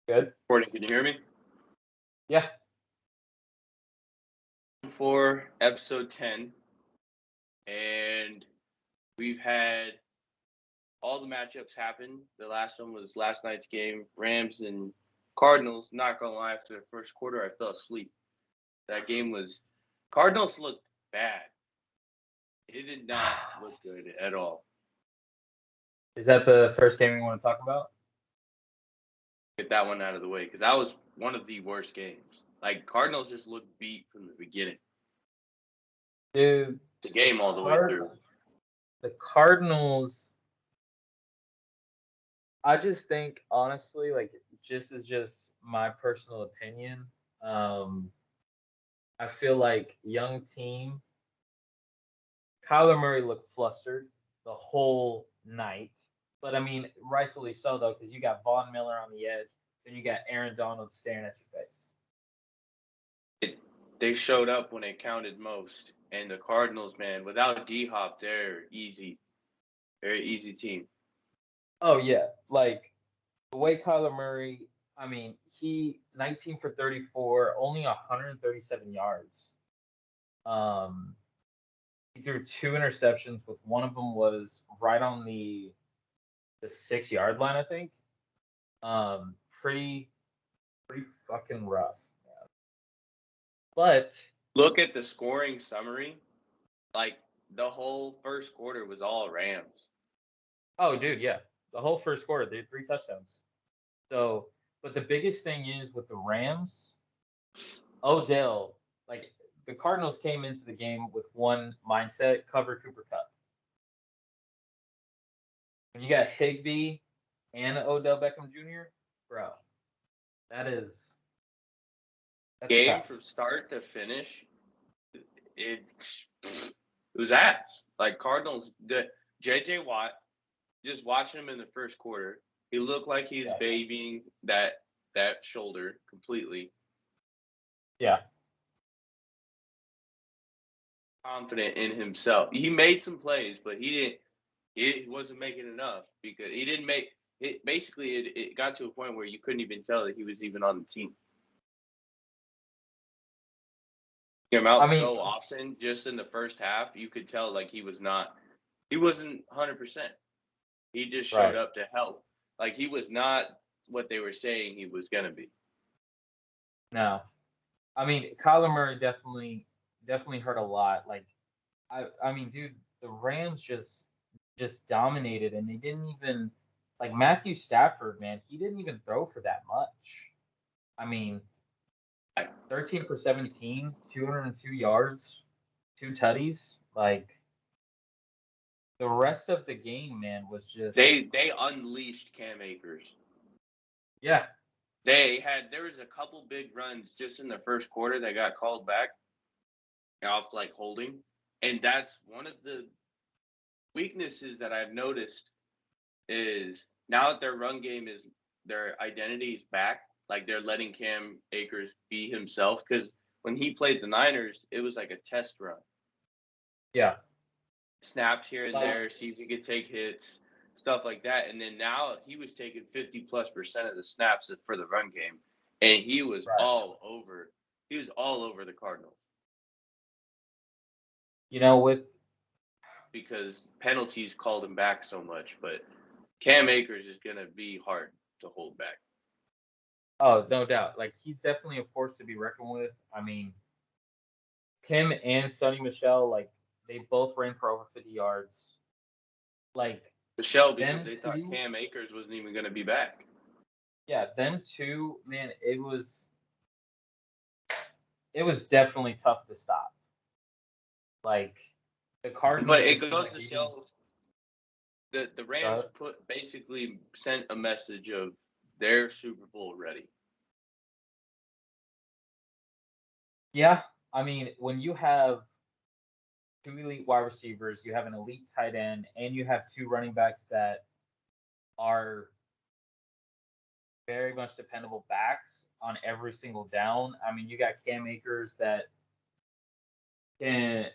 Good. Courtney, can you hear me? Yeah. For episode 10, and we've had all the matchups happen. The last one was last night's game, Rams and Cardinals. Not gonna lie, after the first quarter, I fell asleep. That game was Cardinals looked bad. It did not look good at all. Is that the first game we want to talk about? Get that one out of the way because that was one of the worst games. Like Cardinals just looked beat from the beginning. Dude, The game all the way through. The Cardinals, I just think honestly, like just is just my personal opinion. Um, I feel like young team, Kyler Murray looked flustered the whole night. But I mean, rightfully so though, because you got Von Miller on the edge, then you got Aaron Donald staring at your face. They showed up when it counted most. And the Cardinals, man, without D Hop, they're easy. Very easy team. Oh yeah, like the way Kyler Murray, I mean, he 19 for 34, only 137 yards. Um, he threw two interceptions, with one of them was right on the 6 yard line, I think. Pretty fucking rough. Yeah. But Look at the scoring summary. Like the whole first quarter was all Rams. oh, dude, yeah, the whole first quarter they had three touchdowns. So, but the biggest thing is with the Rams, Odell, like the Cardinals came into the game with one mindset: cover Cooper Cup. When you got Higbee and Odell Beckham Jr., bro, that is that's Game tough. from start to finish, it was ass. Like Cardinals, the JJ Watt, just watching him in the first quarter, he looked like he was Yeah, babying that shoulder completely. yeah, Confident in himself. He made some plays, but he didn't. He wasn't making enough because he didn't make it. Basically, it got to a point where you couldn't even tell that he was even on the team. Him I out mean, so often, just in the first half, you could tell like he was not. He wasn't 100%. He just showed right. up to help. Like he was not what they were saying he was gonna be. No, I mean Kyler Murray definitely hurt a lot. Like I mean, dude, the Rams just dominated, and they didn't even like Matthew Stafford, man. He didn't even throw for that much. I mean, 13 for 17, 202 yards, two tutties. Like the rest of the game, man, was just They unleashed Cam Akers. yeah, There was a couple big runs just in the first quarter that got called back off like holding, and that's one of the weaknesses that I've noticed is now that their run game is their identity is back, like they're letting Cam Akers be himself because when he played the Niners, it was like a test run. yeah. Snaps here and Like there, see if he could take hits, stuff like that. And then now he was taking 50+% of the snaps for the run game, and he was right. all over. He was all over the Cardinals You know, with because penalties called him back so much. But Cam Akers is gonna be hard to hold back. oh, no doubt. Like he's definitely a force to be reckoned with. I mean, him and Sonny Michelle, like they both ran for over 50 yards. Like Michelle, because them they thought two, Cam Akers wasn't even gonna be back. yeah, them two, man, it was definitely tough to stop. Like the But Cardinals it just seemed goes like to they didn't. show that the Rams Uh, basically sent a message of they're Super Bowl ready. yeah, I mean, when you have two elite wide receivers, you have an elite tight end, and you have two running backs that are very much dependable backs on every single down. I mean, you got Cam Akers that can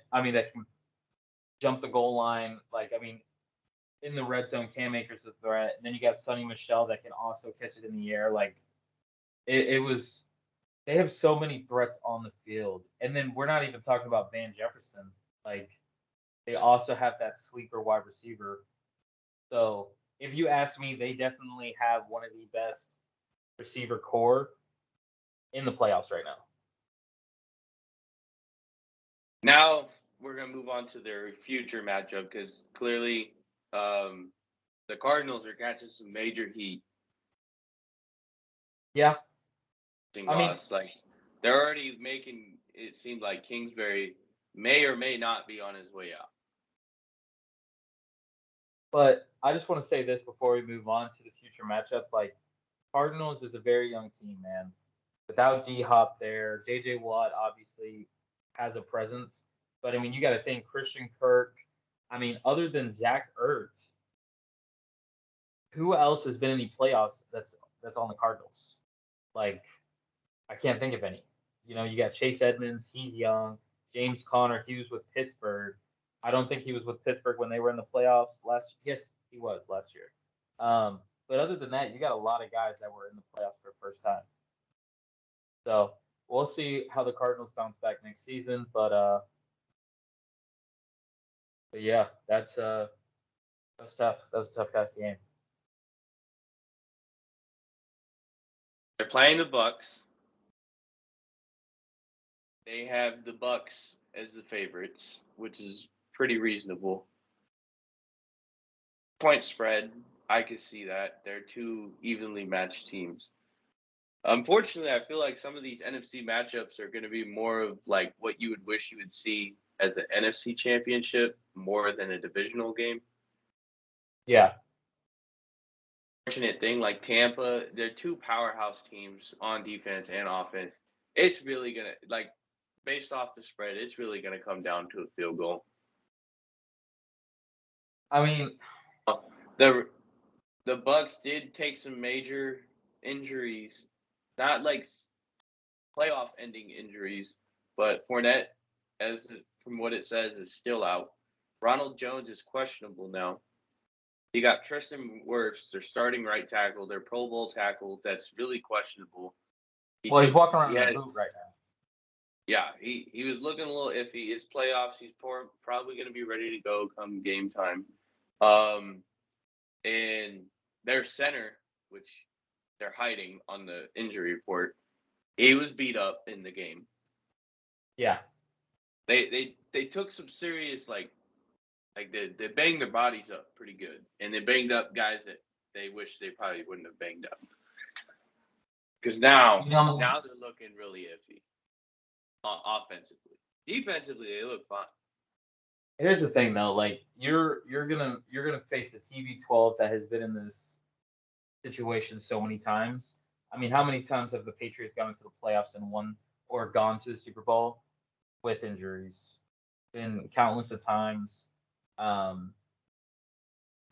jump the goal line. Like, I mean, in the red zone, Cam Akers is a threat. And then you got Sonny Michelle that can also catch it in the air. Like, it was they have so many threats on the field, and then we're not even talking about Van Jefferson. Like they also have that sleeper wide receiver. So if you ask me, they definitely have one of the best receiver core in the playoffs right now. Now we're gonna move on to their future matchup because clearly the Cardinals are catching some major heat. Yeah, I mean, Loss. Like they're already making it seem like Kingsbury may or may not be on his way out. but I just want to say this before we move on to the future matchups. Like Cardinals is a very young team, man. Without D Hop there, JJ Watt obviously has a presence, but I mean, you got to think Christian Kirk. I mean, other than Zach Ertz, who else has been in the playoffs that's on the Cardinals? Like, I can't think of any. You know, you got Chase Edmonds, he's young. James Conner, he was with Pittsburgh. I don't think he was with Pittsburgh when they were in the playoffs last. Yes, he was last year. But other than that, you got a lot of guys that were in the playoffs for the first time. So we'll see how the Cardinals bounce back next season. But yeah, that's tough. That was a tough guys game. They're playing the Bucks. They have the Bucks as the favorites, which is pretty reasonable. Point spread, I could see that. They're two evenly matched teams. Unfortunately, I feel like some of these NFC matchups are going to be more of like what you would wish you would see as an NFC championship more than a divisional game. Yeah, Fortunate thing, like Tampa, they're two powerhouse teams on defense and offense. It's really going to, like, based off the spread, it's really going to come down to a field goal. I mean, The the Bucks did take some major injuries, not like playoff ending injuries, but Fournette, as from what it says, is still out. Ronald Jones is questionable now. You got Tristan Wirfs, their starting right tackle, their Pro Bowl tackle. That's really questionable. well, he's walking He around in a had, boot right now. yeah, he was looking a little iffy. His playoffs, he's probably going to be ready to go come game time. Um, and their center, which they're hiding on the injury report, he was beat up in the game. Yeah, They took some serious like they banged their bodies up pretty good, and they banged up guys that they wish they probably wouldn't have banged up. Because now you know, they're looking really iffy offensively. Defensively, they look fine. here's the thing though. Like you're gonna face a TB12 that has been in this situation so many times. I mean, how many times have the Patriots gone into the playoffs and won or gone to the Super Bowl with injuries? Been countless of times. Um,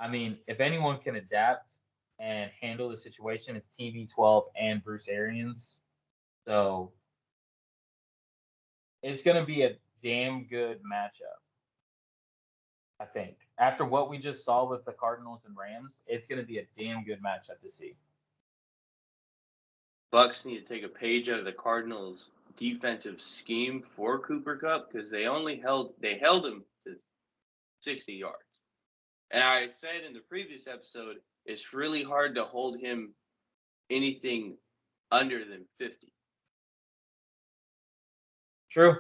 I mean, if anyone can adapt and handle the situation, it's TB12 and Bruce Arians. So it's going to be a damn good matchup, I think. After what we just saw with the Cardinals and Rams, it's going to be a damn good matchup to see. Bucks need to take a page out of the Cardinals' defensive scheme for Cooper Kupp because they held him to 60 yards. And I said in the previous episode, it's really hard to hold him anything under than 50. True.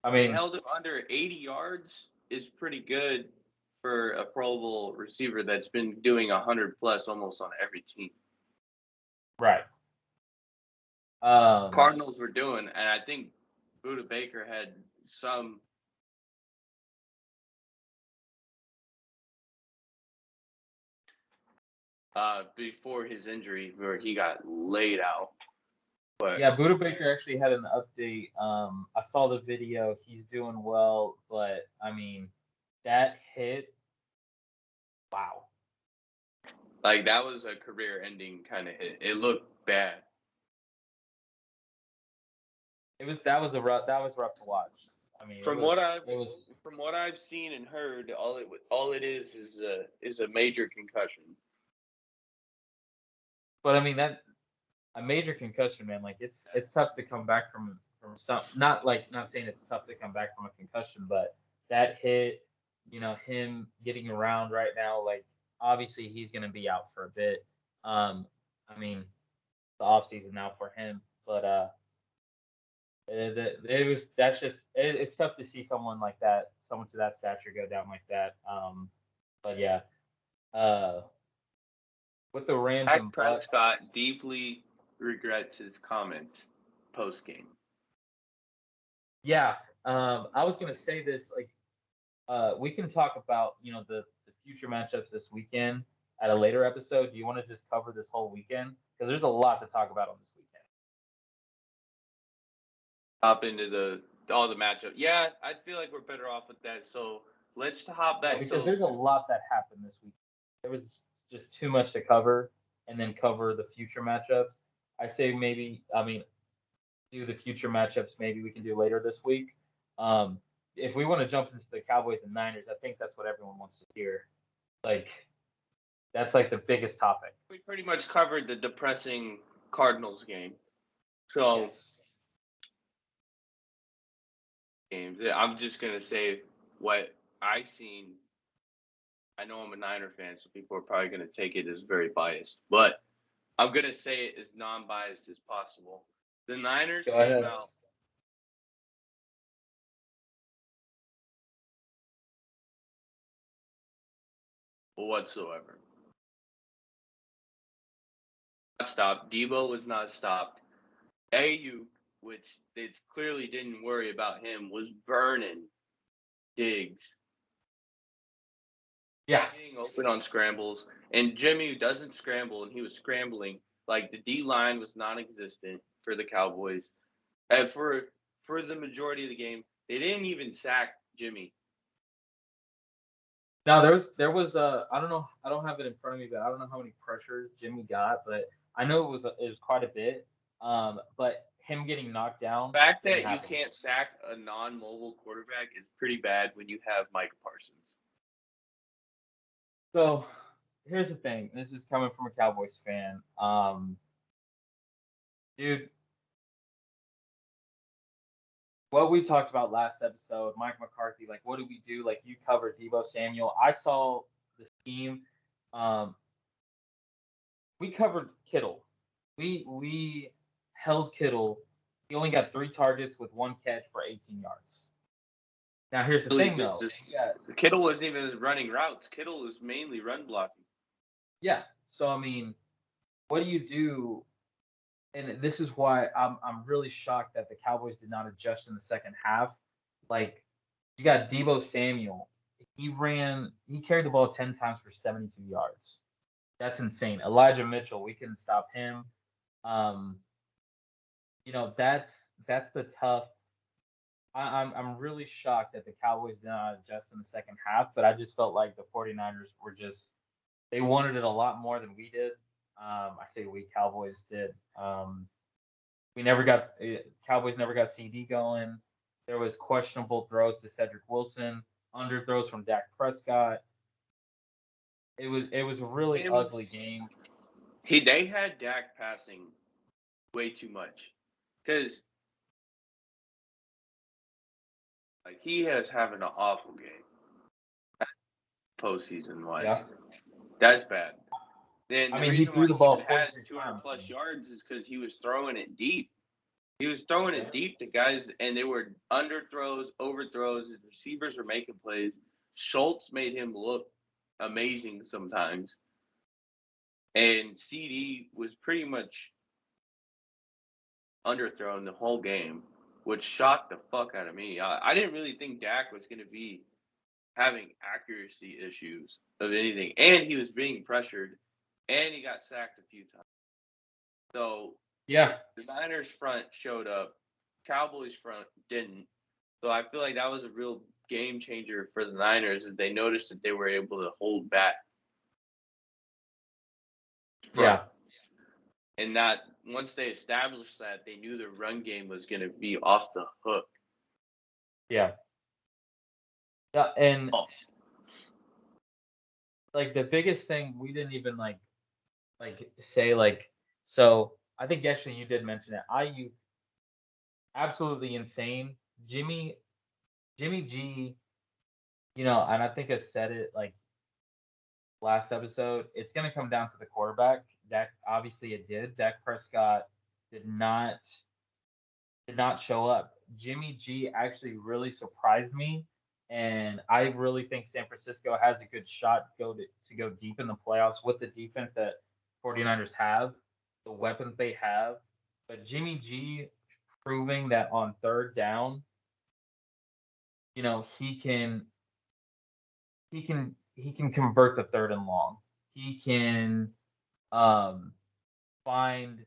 I They mean, held him under 80 yards is pretty good for a Pro Bowl receiver that's been doing 100 plus almost on every team. right. Cardinals were doing, and I think Buda Baker had some before his injury where he got laid out. But Yeah, Buda Baker actually had an update. I saw the video. He's doing well, but I mean, that hit, wow. like that was a career-ending kind of hit. It looked bad. That was rough to watch. I mean, From what I've seen and heard, all it is a major concussion. but I mean a major concussion, man. Like it's tough to come back from some. Not saying it's tough to come back from a concussion, but that hit, him getting around right now, like obviously he's gonna be out for a bit. I mean the off season now for him, but it was that's just it's tough to see someone like that, someone to that stature go down like that. But yeah, uh, with the Rams Dak and Bucks. Prescott deeply regrets his comments post game. Yeah, I was gonna say this like we can talk about the future matchups this weekend at a later episode. Do you want to just cover this whole weekend? Because there's a lot to talk about on this weekend. Hop into all the matchup. Yeah, I feel like we're better off with that. So let's hop Yeah, back. because So there's a lot that happened this week. There was just too much to cover, and then cover the future matchups. I say maybe, I mean, do the future matchups. Maybe we can do later this week. Um, if we want to jump into the Cowboys and Niners, I think that's what everyone wants to hear. Like that's like the biggest topic. we pretty much covered the depressing Cardinals game. So Yes. games. I'm just gonna say what I seen. I know I'm a Niner fan, so people are probably gonna take it as very biased, but I'm gonna say it as non-biased as possible. The Niners Go came ahead. out whatsoever. Not stopped. Debo was not stopped. AU, which it clearly didn't worry about him, was burning Diggs, Yeah. getting open on scrambles. And Jimmy doesn't scramble, and he was scrambling. Like the D line was non-existent for the Cowboys. And for the majority of the game, they didn't even sack Jimmy. Now there was I don't know, I don't have it in front of me, but I don't know how many pressures Jimmy got, but I know it was quite a bit. But him getting knocked down The fact didn't that you happen. can't sack a non-mobile quarterback is pretty bad when you have Micah Parsons. So here's the thing. This is coming from a Cowboys fan. Dude, what we talked about last episode, Mike McCarthy, like what do we do? Like you covered Debo Samuel. I saw the scheme. Um, we covered Kittle. We held Kittle. He only got 3 targets with 1 catch for 18 yards. Now here's the Really, thing though. Yeah, Kittle wasn't even running routes. Kittle was mainly run blocking. yeah. So I mean, what do you do? And this is why I'm really shocked that the Cowboys did not adjust in the second half. Like you got Debo Samuel. He carried the ball 10 times for 72 yards. That's insane. Elijah Mitchell, we couldn't stop him. Um, that's the tough. I'm really shocked that the Cowboys did not adjust in the second half, but I just felt like the 49ers were just they wanted it a lot more than we did. I say we Cowboys did. We never got Cowboys never got CD going. There was questionable throws to Cedric Wilson, underthrows from Dak Prescott. It was a really Him, ugly game. they had Dak passing way too much because like he has having an awful game postseason wise. Yeah. That's bad. Then I the mean, he reason why threw the he even ball has 43 200 times. plus yards is because he was throwing it deep. He was throwing Yeah. it deep to guys, and they were underthrows, overthrows. His receivers were making plays. Schultz made him look amazing sometimes, and CD was pretty much underthrown the whole game, which shocked the fuck out of me. I didn't really think Dak was going to be having accuracy issues of anything, and he was being pressured, and he got sacked a few times. So Yeah. the Niners front showed up, Cowboys front didn't. So I feel like that was a real game changer for the Niners, as they noticed that they were able to hold back front, Yeah. and that once they established that, they knew the run game was going to be off the hook. Yeah. Yeah. And Oh, like the biggest thing we didn't even like say like so I think actually you did mention it. IU absolutely insane. Jimmy G, and I think I said it like last episode. It's going to come down to the quarterback. Dak obviously it did. Dak Prescott did not did not show up. Jimmy G actually really surprised me, and I really think San Francisco has a good shot to go deep in the playoffs with the defense that 49ers have, the weapons they have. But Jimmy G proving that on third down, he can convert the third and long. He can um find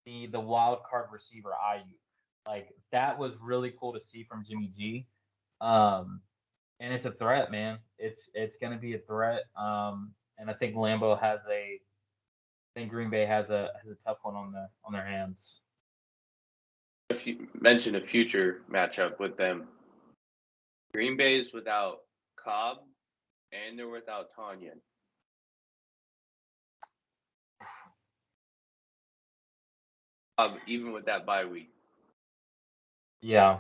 the wild card receiver IU. Like that was really cool to see from Jimmy G. Um, and it's a threat, man. It's going to be a threat. And I think I think Green Bay has a tough one on their hands. If you mention a future matchup with them, Green Bay is without Cobb and they're without Tanyan. Even with that bye week. Yeah.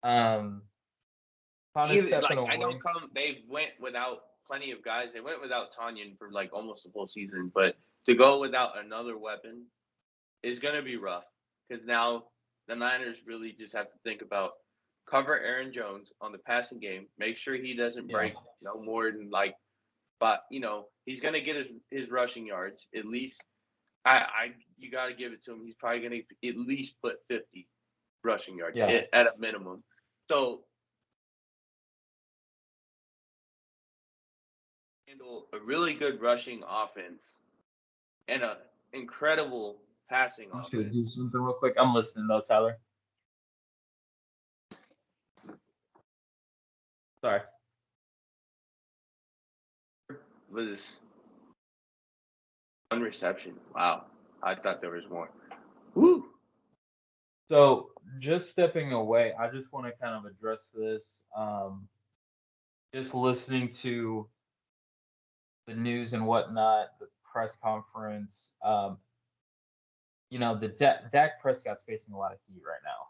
Um, kind of Even stepping like I know away. they went without plenty of guys. They went without Tanyan for like almost the whole season, but to go without another weapon is going to be rough because now the Niners really just have to think about cover Aaron Jones on the passing game, make sure he doesn't Yeah. break no more than like, but he's going to get his rushing yards at least. I you got to give it to him. He's probably going to at least put 50 rushing yards Yeah. at a minimum. So handle a really good rushing offense and a incredible passing I'm just gonna do offense. something real quick. I'm listening though, Tyler. Sorry. Was one reception. Wow. I thought there was more. Woo. So just stepping away, I just want to kind of address this. Just listening to the news and whatnot, the press conference. The Dak Prescott's facing a lot of heat right now,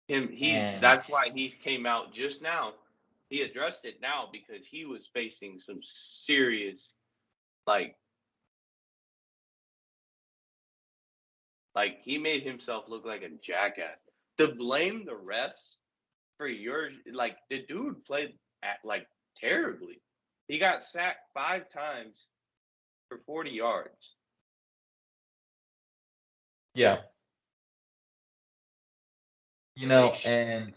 and That's why he came out just now. He addressed it now because he was facing some serious like he made himself look like a jackass. To blame the refs for yours, like the dude played like terribly. He got sacked 5 times for 40 yards. yeah, Like, and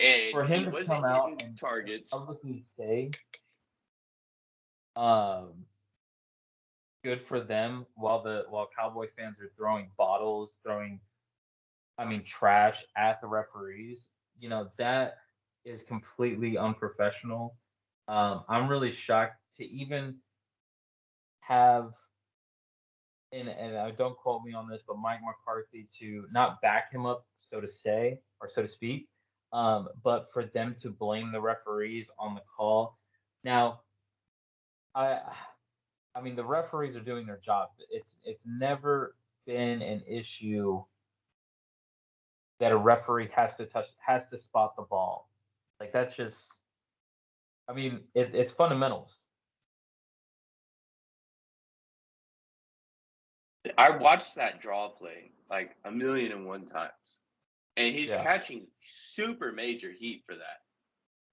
and for he him to wasn't come out hitting and targets. publicly say, um, good for them, while Cowboy fans are throwing bottles, trash at the referees. That is completely unprofessional. I'm really shocked to even have, and don't quote me on this, but Mike McCarthy to not back him up, so to say, or so to speak, but for them to blame the referees on the call. Now, I, I mean, the referees are doing their job. It's never been an issue that a referee has to spot the ball. Like that's just, I mean, it's fundamentals. I watched that draw play like 1,000,001 times, and he's Yeah, catching super major heat for that.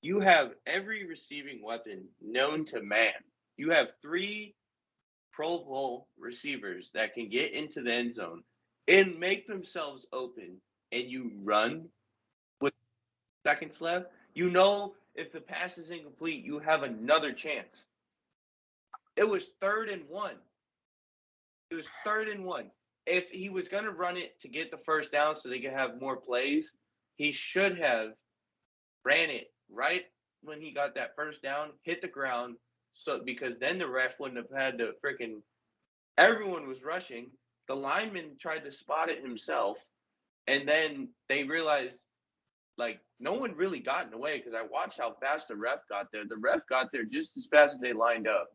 You have every receiving weapon known to man. You have 3 Pro Bowl receivers that can get into the end zone and make themselves open, and you run with seconds left. If the pass is incomplete, you have another chance. It was 3rd and 1. It was 3rd and 1. If he was going to run it to get the first down so they could have more plays, he should have ran it right when he got that first down, hit the ground, so because then the ref wouldn't have had to freaking. Everyone was rushing. The lineman tried to spot it himself, and then they realized like no one really got in the way because I watched how fast the ref got there. The ref got there just as fast as they lined up.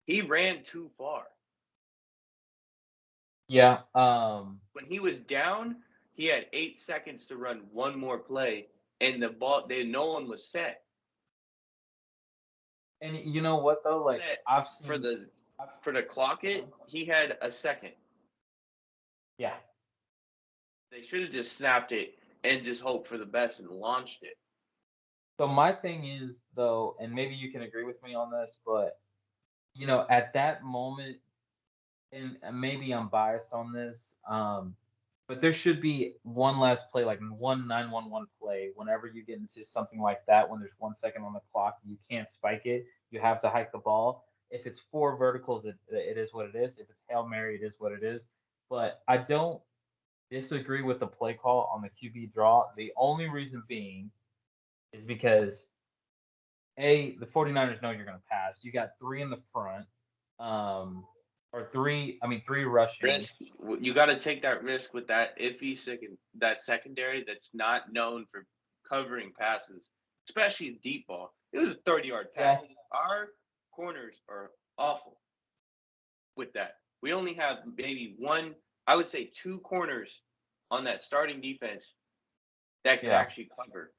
He ran too far. Yeah. When he was down, he had 8 seconds to run one more play, and the ball, no one was set. And you know what though? Like Set I've for seen. the I've, for the clock uh-huh. it. He had a second. Yeah. They should have just snapped it and just hoped for the best and launched it. So my thing is though, and maybe you can agree with me on this, but at that moment, and maybe I'm biased on this, but there should be one last play, like one 911 play. Whenever you get into something like that, when there's 1 second on the clock, you can't spike it. You have to hike the ball. If it's four verticals, it is what it is. If it's Hail Mary, it is what it is. But I don't disagree with the play call on the QB draw. The only reason being is because the 49ers know you're going to pass. You got three in the front, or three. I mean, three rushing. Risk. You got to take that risk with that iffy that secondary that's not known for covering passes, especially deep ball. It was a 30-yard Yeah, pass. Our corners are awful with that. We only have maybe one, I would say two corners on that starting defense that can yeah, actually cover.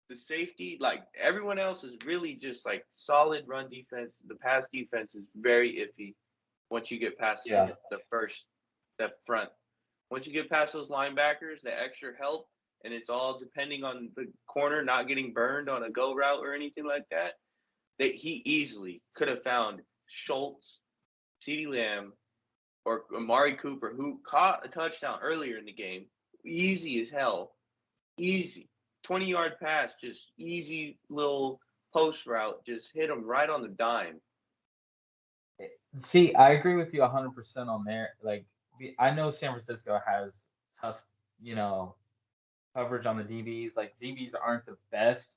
The safety, like everyone else is really just like solid run defense. The pass defense is very iffy once you get past yeah. the front. Once you get past those linebackers, the extra help, and it's all depending on the corner not getting burned on a go route or anything like that. That he easily could have found Schultz, CeeDee Lamb, or Amari Cooper, who caught a touchdown earlier in the game. Easy as hell. Easy. 20-yard pass, just easy little post route. Just hit him right on the dime. See, I agree with you 100% on there. Like, I know San Francisco has tough, you know, coverage on the DBs. Like, DBs aren't the best,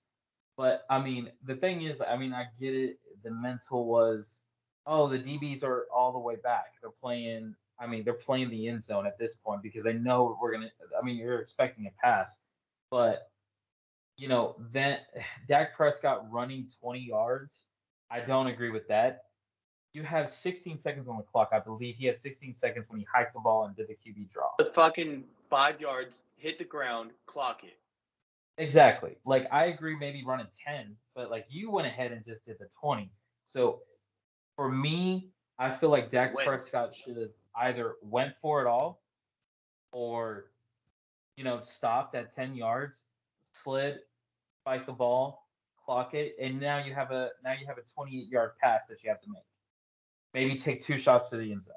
but I mean, the thing is, I mean, I get it. The mental was, oh, the DBs are all the way back. They're playing. I mean, they're playing the end zone at this point because they know we're gonna. I mean, you're expecting a pass, but then Dak Prescott running 20 yards. I don't agree with that. You have 16 seconds on the clock. I believe he had 16 seconds when he hiked the ball and did the QB draw. The fucking 5 yards, hit the ground, clock it. Exactly. Like I agree, maybe running 10, but like you went ahead and just did the 20. So for me, I feel like Dak Went. Prescott should have either went for it all or stopped at 10 yards, slid, spike the ball, clock it, and now you have a 28-yard pass that you have to make. Maybe take two shots to the end zone.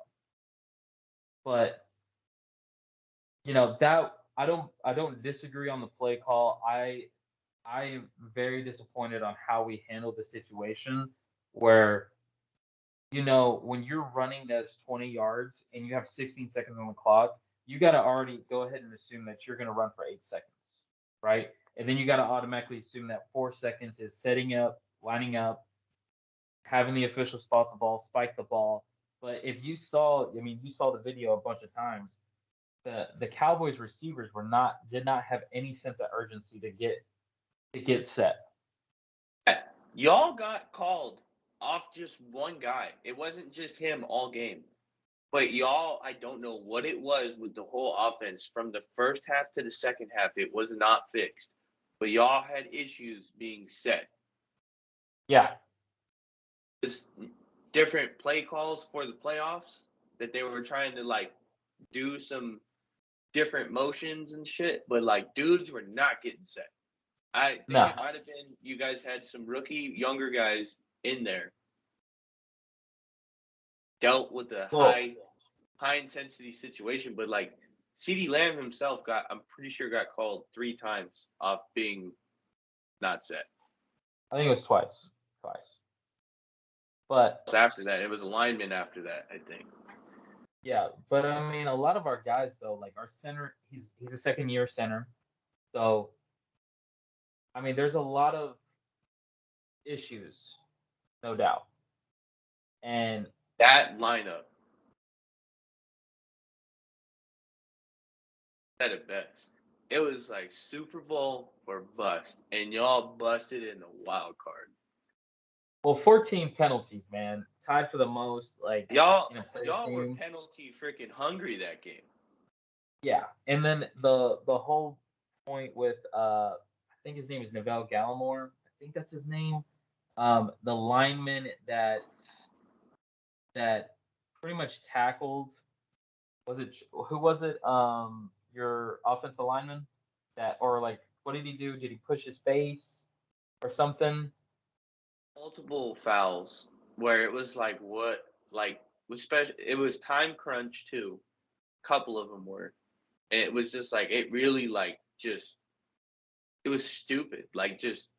But that I don't disagree on the play call. I am very disappointed on how we handled the situation where when you're running those 20 yards and you have 16 seconds on the clock, you got to already go ahead and assume that you're going to run for 8 seconds, right? And then you got to automatically assume that 4 seconds is setting up, lining up, having the official spot the ball, spike the ball. But if you saw, I mean, you saw the video a bunch of times. The Cowboys receivers did not have any sense of urgency to get set. Yeah. Y'all got called off just one guy. It wasn't just him all game. But y'all, I don't know what it was with the whole offense from the first half to the second half. It was not fixed. But y'all had issues being set. Yeah, Just different play calls for the playoffs that they were trying to like do some different motions and shit, but like dudes were not getting set. I think no. it might have been you guys had some rookie younger guys in there dealt with a Well, high intensity situation, but like CeeDee Lamb himself I'm pretty sure got called 3 times off being not set. I think it was twice, twice. But After that, it was a lineman after that, I think. yeah, but I mean, a lot of our guys though, like our center, he's a second year center, so I mean, there's a lot of issues, no doubt. And That lineup said it best. It was like Super Bowl or bust, and y'all busted in the wild card. well, 14 penalties, man. tied for the most like Y'all in a playoff y'all were game. penalty freaking hungry that game. Yeah, and then the whole point with I think his name is Neville Gallimore. I think that's his name. The lineman that pretty much tackled, was it who was it? Your offensive lineman that, or like what did he do? Did he push his face or something? Multiple fouls where it was like what like was special. It was time crunch too. Couple of them were, and it was just like it really like just it was stupid. Like just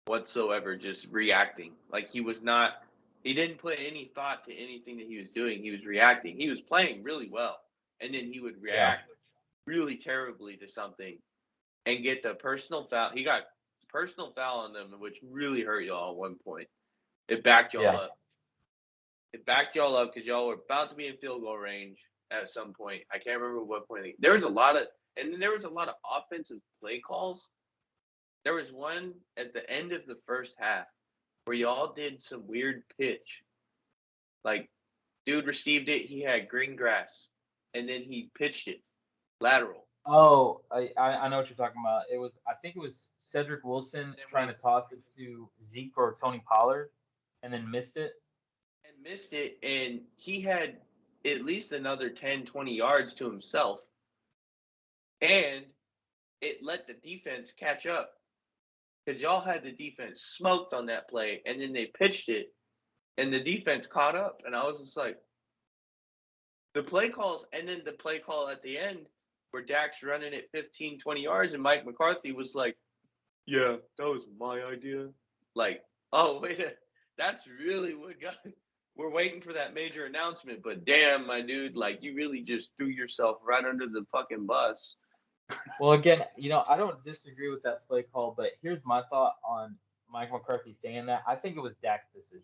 whatsoever, just reacting. Like he was not. He didn't put any thought to anything that he was doing. He was reacting. He was playing really well, and then he would Yeah, react really terribly to something and get the personal foul. He got personal foul on them, which really hurt y'all at one point. It backed y'all yeah, up. It backed y'all up because y'all were about to be in field goal range at some point. I can't remember what point. There was a lot of, and then there was a lot of offensive play calls. There was one at the end of the first half where y'all did some weird pitch. Like, dude received it, he had green grass, and then he pitched it lateral. Oh, I know what you're talking about. It was, I think it was Cedric Wilson Then trying we to toss it to Zeke or Tony Pollard, and then missed it. and missed it, and he had at least another 10, 20 yards to himself, and it let the defense catch up because y'all had the defense smoked on that play, and then they pitched it, and the defense caught up, and I was just like, the play calls, and then the play call at the end where Dak's running it 15, 20 yards, and Mike McCarthy was like, yeah, that was my idea. Like, oh, wait, that's really what got. We're waiting for that major announcement, but damn, my dude, like, you really just threw yourself right under the fucking bus. Well, again, I don't disagree with that play call, but here's my thought on Mike McCarthy saying that. I think it was Dak's decision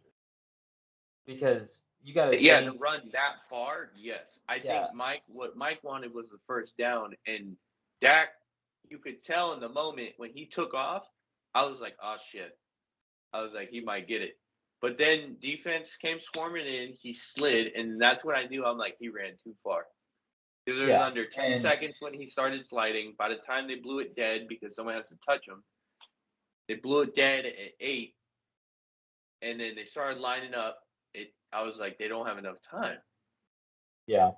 because you got to Yeah, to think, run that far, yes. I yeah, think what Mike wanted was the first down, and Dak, you could tell in the moment when he took off, I was like, oh shit. I was like, he might get it. But then defense came swarming in, he slid, and that's when I knew I'm like, he ran too far. Because there was yeah, under 10 and seconds when he started sliding. By the time they blew it dead, because someone has to touch him, they blew it dead at 8, and then they started lining up. I was like, they don't have enough time. yeah,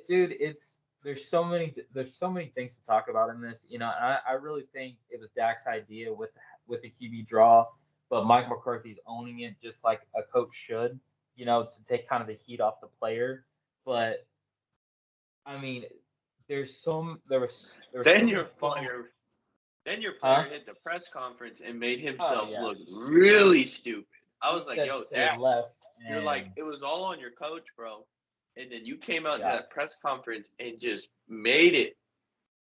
dude. There's so many things to talk about in this. I really think it was Dak's idea with the QB draw, but Mike McCarthy's owning it just like a coach should. To take kind of the heat off the player. But I mean, there was so Then many your fumbles. player, then your player Huh? hit the press conference and made Oh himself yeah, look really stupid. I he was like, said yo, say Dak, less, you're like, and it was all on your coach, bro. And then you came out to yeah, that press conference and just made it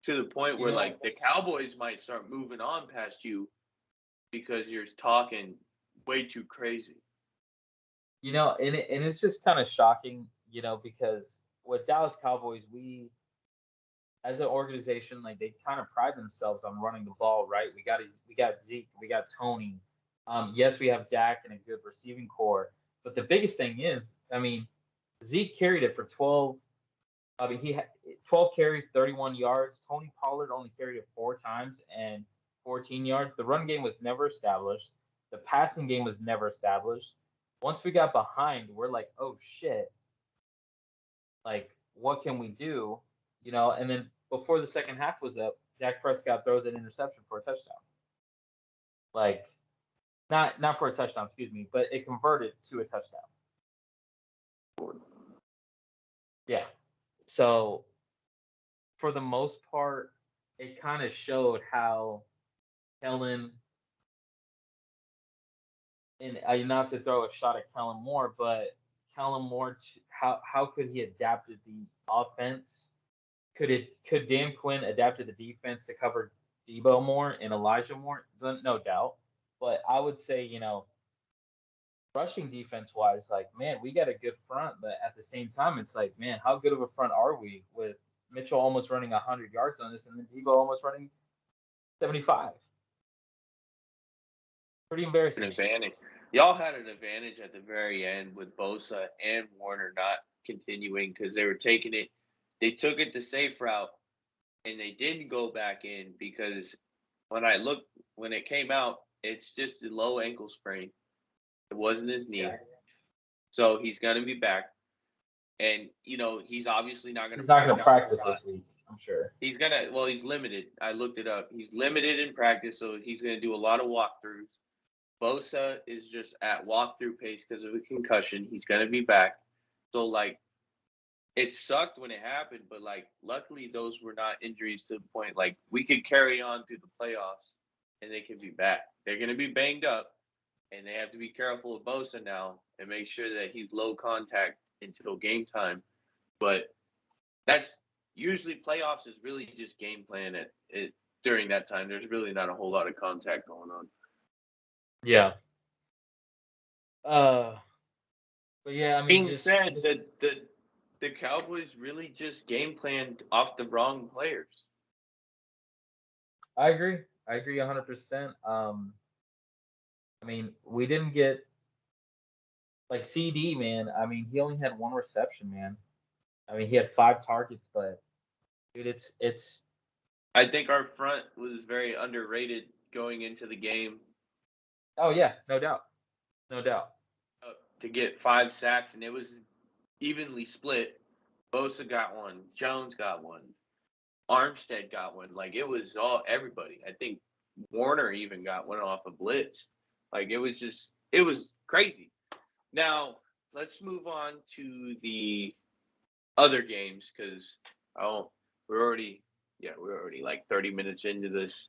to the point you where know, like the Cowboys might start moving on past you because you're talking way too crazy. and it's just kind of shocking, because with Dallas Cowboys, as an organization, like they kind of pride themselves on running the ball, right? We got Zeke, we got Tony. Yes, we have Dak and a good receiving core, but the biggest thing is, I mean, Zeke carried it for 12. I mean, he had 12 carries, 31 yards. Tony Pollard only carried it 4 times and 14 yards. The run game was never established. The passing game was never established. Once we got behind, we're like, oh shit, like what can we do? And then before the second half was up, Dak Prescott throws an interception for a touchdown. Like not for a touchdown, excuse me, but it converted to a touchdown. Yeah. So for the most part, it kind of showed how Kellen, and not to throw a shot at Kellen Moore, but Kellen Moore, how could he adapted the offense? Could Dan Quinn adapted the defense to cover Debo Moore and Elijah Moore? No doubt. But I would say, rushing defense wise, like man, we got a good front, but at the same time, it's like, man, how good of a front are we with Mitchell almost running 100 yards on us, and then Debo almost running 75? Pretty An embarrassing. advantage. Y'all had an advantage at the very end with Bosa and Warner not continuing because they were taking it. They took it the safe route and they didn't go back in because when it came out, it's just a low ankle sprain. It wasn't his Yeah. knee, so he's gonna be back. And he's obviously not gonna He's not going to practice a practice lot. this week, I'm sure. He's limited. I looked it up. He's limited in practice, so he's gonna do a lot of walkthroughs. Bosa is just at walkthrough pace because of a concussion. He's gonna be back. So like it sucked when it happened, but like luckily those were not injuries to the point like we could carry on through the playoffs and they can be back. They're gonna be banged up and they have to be careful of Bosa now and make sure that he's low contact until game time. But that's usually playoffs is really just game plan it during that time. There's really not a whole lot of contact going on. Yeah. Uh, but yeah, I mean, Being just, said, just the Cowboys really just game planned off the wrong players. I agree. I agree 100%. I mean, we didn't get like CD, man. I mean, he only had one reception, man. I mean, he had 5 targets, but dude, it's I think our front was very underrated going into the game. oh yeah, no doubt, no doubt. To get 5 sacks, and it was evenly split. Bosa got one, Jones got one, Armstead got one. Like it was all everybody. I think Warner even got one off a blitz. Like it was crazy. Now let's move on to the other games because oh we're already we're already like 30 minutes into this.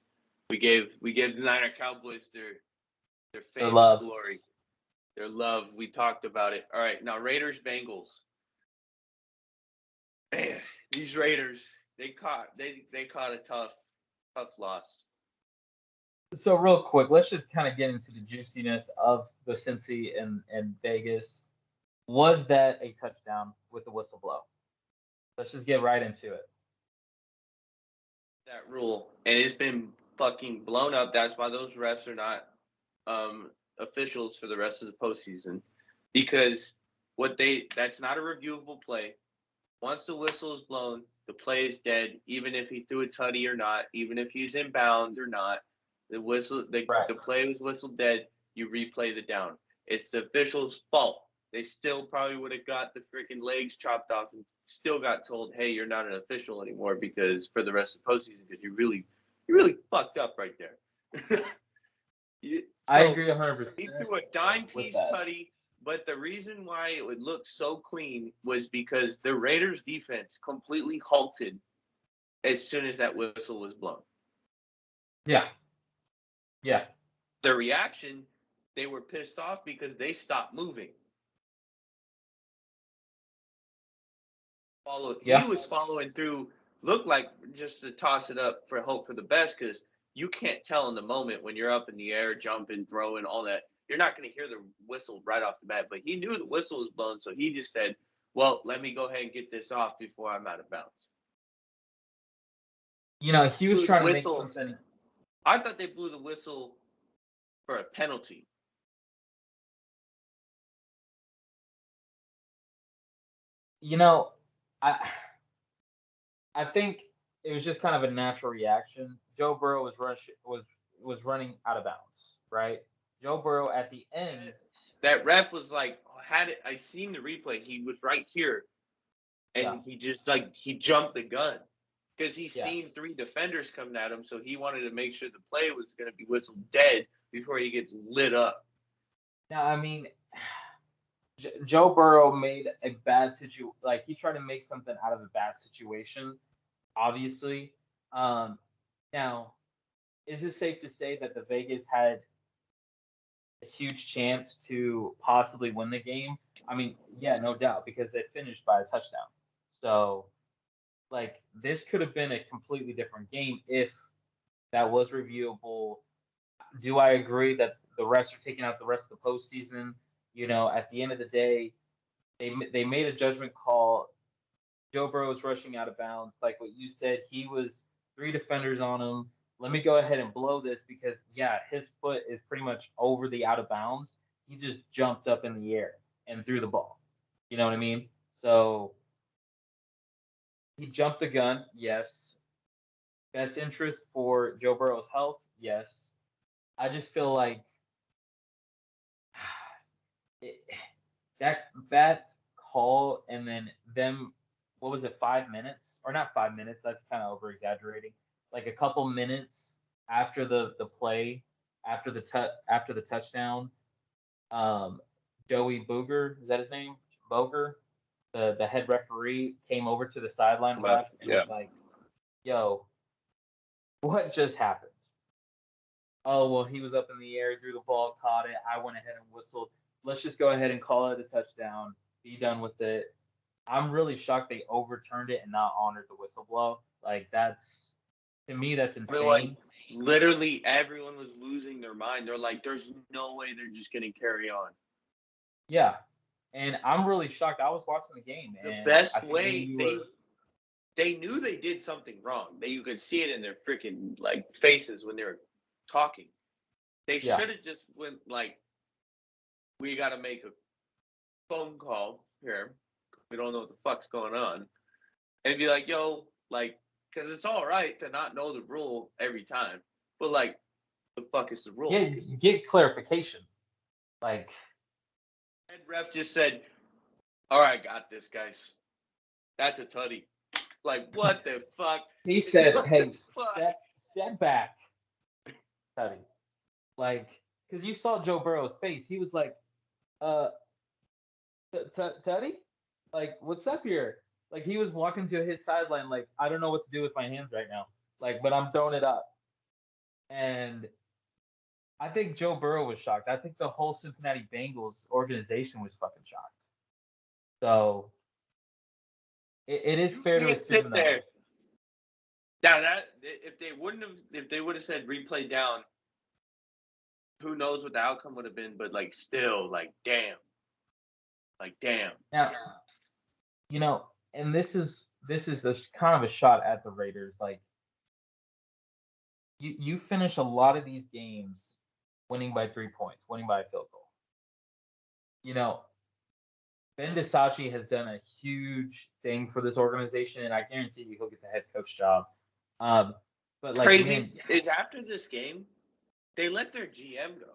We gave the Niner Cowboys their Their fame and love. glory, their love. We talked about it. All right, now Raiders Bengals. Man, these Raiders they caught a tough loss. So real quick, let's just kind of get into the juiciness of the Cincy and Vegas. Was that a touchdown with the whistle blow? Let's just get right into it. That rule, and it's been fucking blown up. That's why those refs are not officials for the rest of the postseason, because that's not a reviewable play. Once the whistle is blown, the play is dead. Even if he threw a tutty or not, even if he's in bounds or not, Right. the play was whistled dead. You replay the down. It's the official's fault. They still probably would have got the freaking legs chopped off and still got told, "Hey, you're not an official anymore because for the rest of the postseason because you really fucked up right there." I So agree 100% he threw a dime with piece that. tutty, but the reason why it would look so clean was because the Raiders defense completely halted as soon as that whistle was blown. Yeah. Yeah. The reaction, they were pissed off because they stopped moving. He Yeah. was following through, looked like just to toss it up for hope for the best because you can't tell in the moment when you're up in the air, jumping, throwing, all that. You're not going to hear the whistle right off the bat, but he knew the whistle was blown, so he just said, "Well, let me go ahead and get this off before I'm out of bounds." He was Blew the trying to make whistle. something. I thought they blew the whistle for a penalty. You know, I I think it was just kind of a natural reaction. Joe Burrow was running out of bounds, right? Joe Burrow at the end. That ref was like, had it. I seen the replay. He was right here, Yeah. and he just like he jumped the gun because he Yeah. seen 3 defenders coming at him, so he wanted to make sure the play was going to be whistled dead before he gets lit up. Now, I mean, Joe Burrow made a bad like he tried to make something out of a bad situation, obviously. Um, Now, is it safe to say that the Vegas had a huge chance to possibly win the game? I mean, yeah, no doubt, because they finished by a touchdown. So, like, this could have been a completely different game if that was reviewable. Do I agree that the refs are taking out the rest of the postseason? At the end of the day, they made a judgment call. Joe Burrow was rushing out of bounds. Like what you said, he was 3 defenders on him. let me go ahead and blow this because yeah, his foot is pretty much over the out of bounds. He just jumped up in the air and threw the ball. You know what I mean? So he jumped the gun, yes. Best interest for Joe Burrow's health, yes. I just feel like it, that call and then them, what was it, 5 minutes or not 5 minutes? That's kind of over exaggerating. Like a couple minutes after the play, after the touchdown, um, Joey Booger, is that his name? Boger, the head referee came over to the sideline ref and Yeah. was like, "Yo, what just happened?" Oh, well, he was up in the air, threw the ball, caught it. I went ahead and whistled. Let's just go ahead and call it a touchdown. Be done with it. I'm really shocked they overturned it and not honored the whistle blow. Like that's to me, that's Everyone, insane. literally everyone was losing their mind. They're like, "There's no way they're just gonna carry on." Yeah, and I'm really shocked. I was watching the game, The and I best think me and way you they were. they knew they did something wrong. That you could see it in their freaking like faces when they were talking. They Yeah, should have just went like, "We got to make a phone call here. We don't know what the fuck's going on," and be like, "Yo, like, because it's all right to not know the rule every time, but like, the fuck is the rule?" get clarification. Like Head ref just said, "All right, got this, guys. That's a tutty." Like, what the fuck? he said, What the "Hey, fuck? step back, Teddy." Like, because you saw Joe Burrow's face. He was like, "Uh, Teddy, like, what's up here?" Like he was walking to his sideline, like, I don't know what to do with my hands right now. Like, but I'm throwing it up. And I think Joe Burrow was shocked. I think the whole Cincinnati Bengals organization was fucking shocked. So it is You fair to can't assume sit though. there. Now that if they would have said replay down, who knows what the outcome would have been? But like, still, like, damn. Now, you know, and this is a kind of a shot at the Raiders. Like you finish a lot of these games winning by 3 points, winning by a field goal. You know, Ben DiSachi has done a huge thing for this organization, and I guarantee you he'll get the head coach job. Um, but like, Crazy man, is after this game, they let their GM go.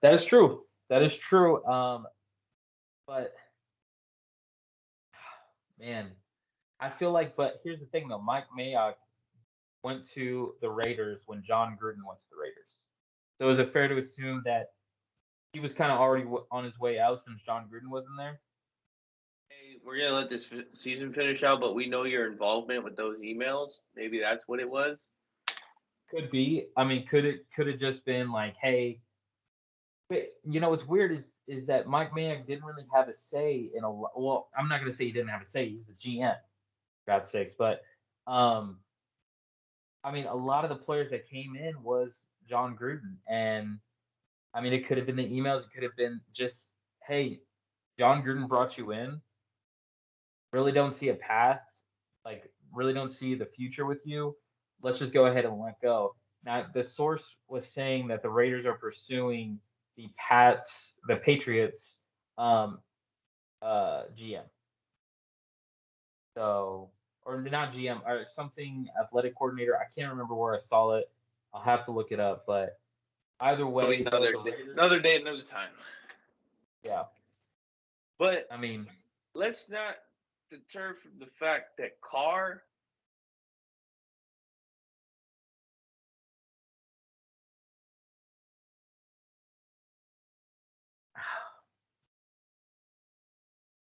that is true. That is true. But man, I feel like, but here's the thing though, Mike Mayock went to the Raiders when John Gruden went to the Raiders. So is it fair to assume that he was kind of already on his way out since John Gruden wasn't there? Hey, we're gonna let this season finish out, but we know your involvement with those emails. Maybe that's what it was. Could be. I mean, could it just been like, hey, but you know what's weird is that Mike Mayock didn't really have a say in a lot. Well, I'm not gonna say he didn't have a say. He's the GM, for God's sakes. But um, I mean, a lot of the players that came in was John Gruden, and I mean, it could have been the emails. It could have been just, hey, John Gruden brought you in. Really don't see a path. Like, really don't see the future with you. Let's just go ahead and let go. Now, the source was saying that the Raiders are pursuing the Patriots, um, GM. So, or not GM, or something athletic coordinator. I can't remember where I saw it. I'll have to look it up. But either Probably way, though, the Raiders, another day, another time. yeah. But I mean, let's not deter from the fact that Carr.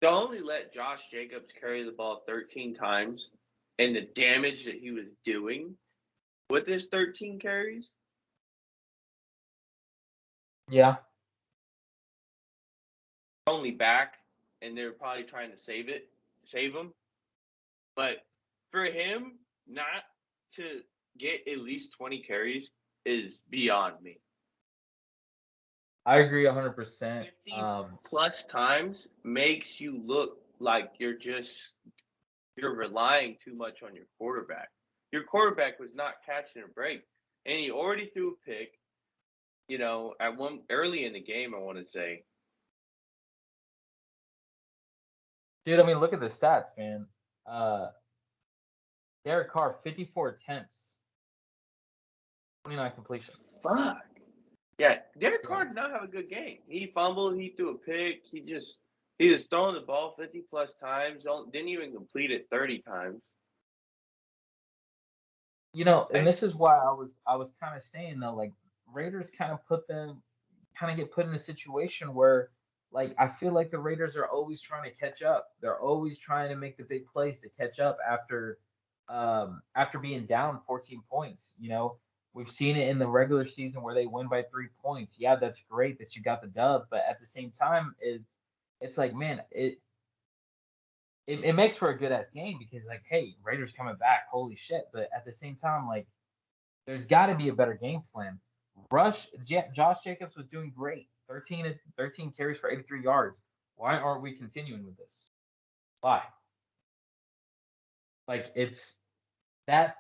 To only let Josh Jacobs carry the ball 13 times and the damage that he was doing with his 13 carries, yeah, only back, and they were probably trying to save him. But for him not to get at least 20 carries is beyond me. I agree 100%. 50 plus times makes you look like you're relying too much on your quarterback. Your quarterback was not catching a break, and he already threw a pick. At one early in the game, I want to say. Dude, I mean, look at the stats, man. Uh, Derek Carr, 54 attempts, 29 completions. Fuck. Yeah, Derek Yeah. Carr did not have a good game. He fumbled. He threw a pick. He was throwing the ball 50 plus times. Didn't even complete it 30 times. And this is why I was kind of saying though, like Raiders kind of get put in a situation where like I feel like the Raiders are always trying to catch up. They're always trying to make the big plays to catch up after being down 14 points. We've seen it in the regular season where they win by 3 points. Yeah, that's great that you got the dub, but at the same time, it's like, man, it makes for a good ass game because like, hey, Raiders coming back, holy shit. But at the same time, like there's got to be a better game plan. Josh Jacobs was doing great. 13 carries for 83 yards. Why aren't we continuing with this? Why? Like that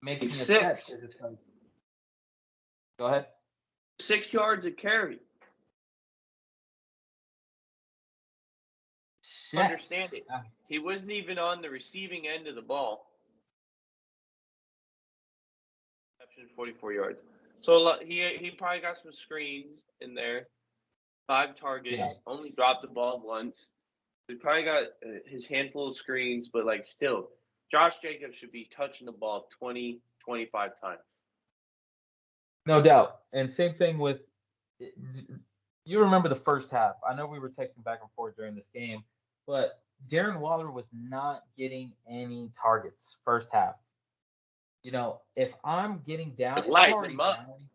makes me upset Six. because it's like, go ahead. 6 yards a carry. Shit. Understand it. He wasn't even on the receiving end of the ball. 44 yards. So he probably got some screens in there. 5 targets. Yeah. Only dropped the ball once. He probably got his handful of screens, but like still, Josh Jacobs should be touching the ball 20, 25 times. No doubt. And same thing with you remember the first half. I know we were texting back and forth during this game, but Darren Waller was not getting any targets first half. If I'm getting down, if I'm Lighting already him up. down,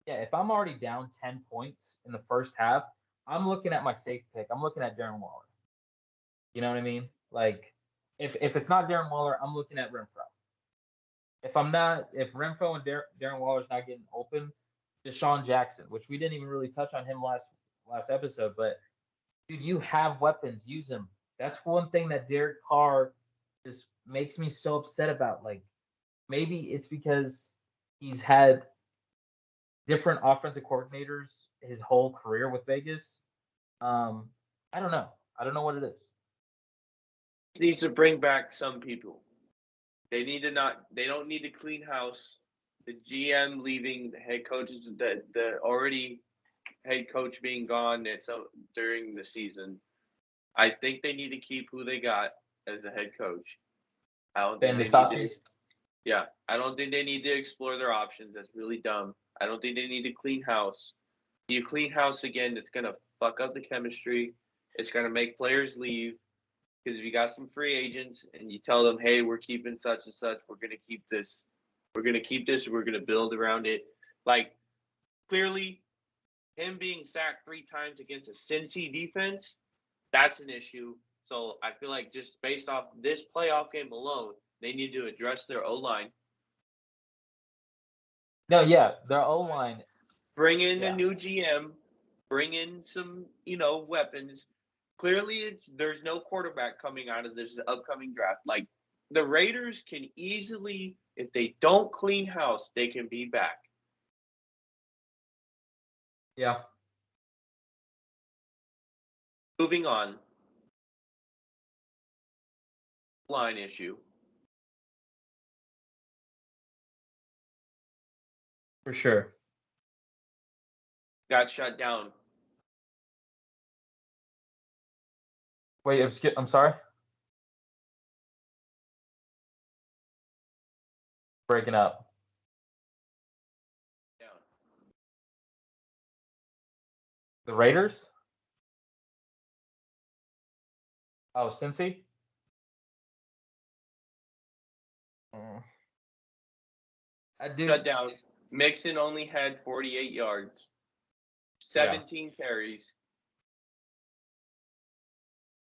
yeah, if I'm already down 10 points in the first half, I'm looking at my safe pick. I'm looking at Darren Waller. You know what I mean? Like, if it's not Darren Waller, I'm looking at Renfro. If Renfro and Darren Waller's not getting open, Deshaun Jackson, which we didn't even really touch on him last episode, but dude, you have weapons, use them. That's one thing that Derek Carr just makes me so upset about. Like, maybe it's because he's had different offensive coordinators his whole career with Vegas. I don't know. I don't know what it is. Needs to bring back some people. They don't need to clean house. The GM leaving, the head coaches, the already head coach being gone during the season. I think they need to keep who they got as a head coach. I don't think they need to. Yeah, I don't think they need to explore their options. That's really dumb. I don't think they need to clean house. You clean house again, it's gonna fuck up the chemistry. It's gonna make players leave because if you got some free agents and you tell them, hey, we're keeping such and such, we're gonna keep this, we're gonna build around it. Like clearly, him being sacked 3 times against a Cincy defense, that's an issue. So I feel like just based off this playoff game alone, they need to address their O line. No, yeah, their O line. Bring in a new GM. Bring in some, weapons. Clearly, there's no quarterback coming out of this upcoming draft. Like the Raiders can easily, if they don't clean house, they can be back. Yeah. Moving on. Line issue. For sure. Got shut down. Wait, I'm sorry. Breaking up. Yeah. The Raiders? Oh, Cincy? Shut down. Mixon only had 48 yards, 17 carries,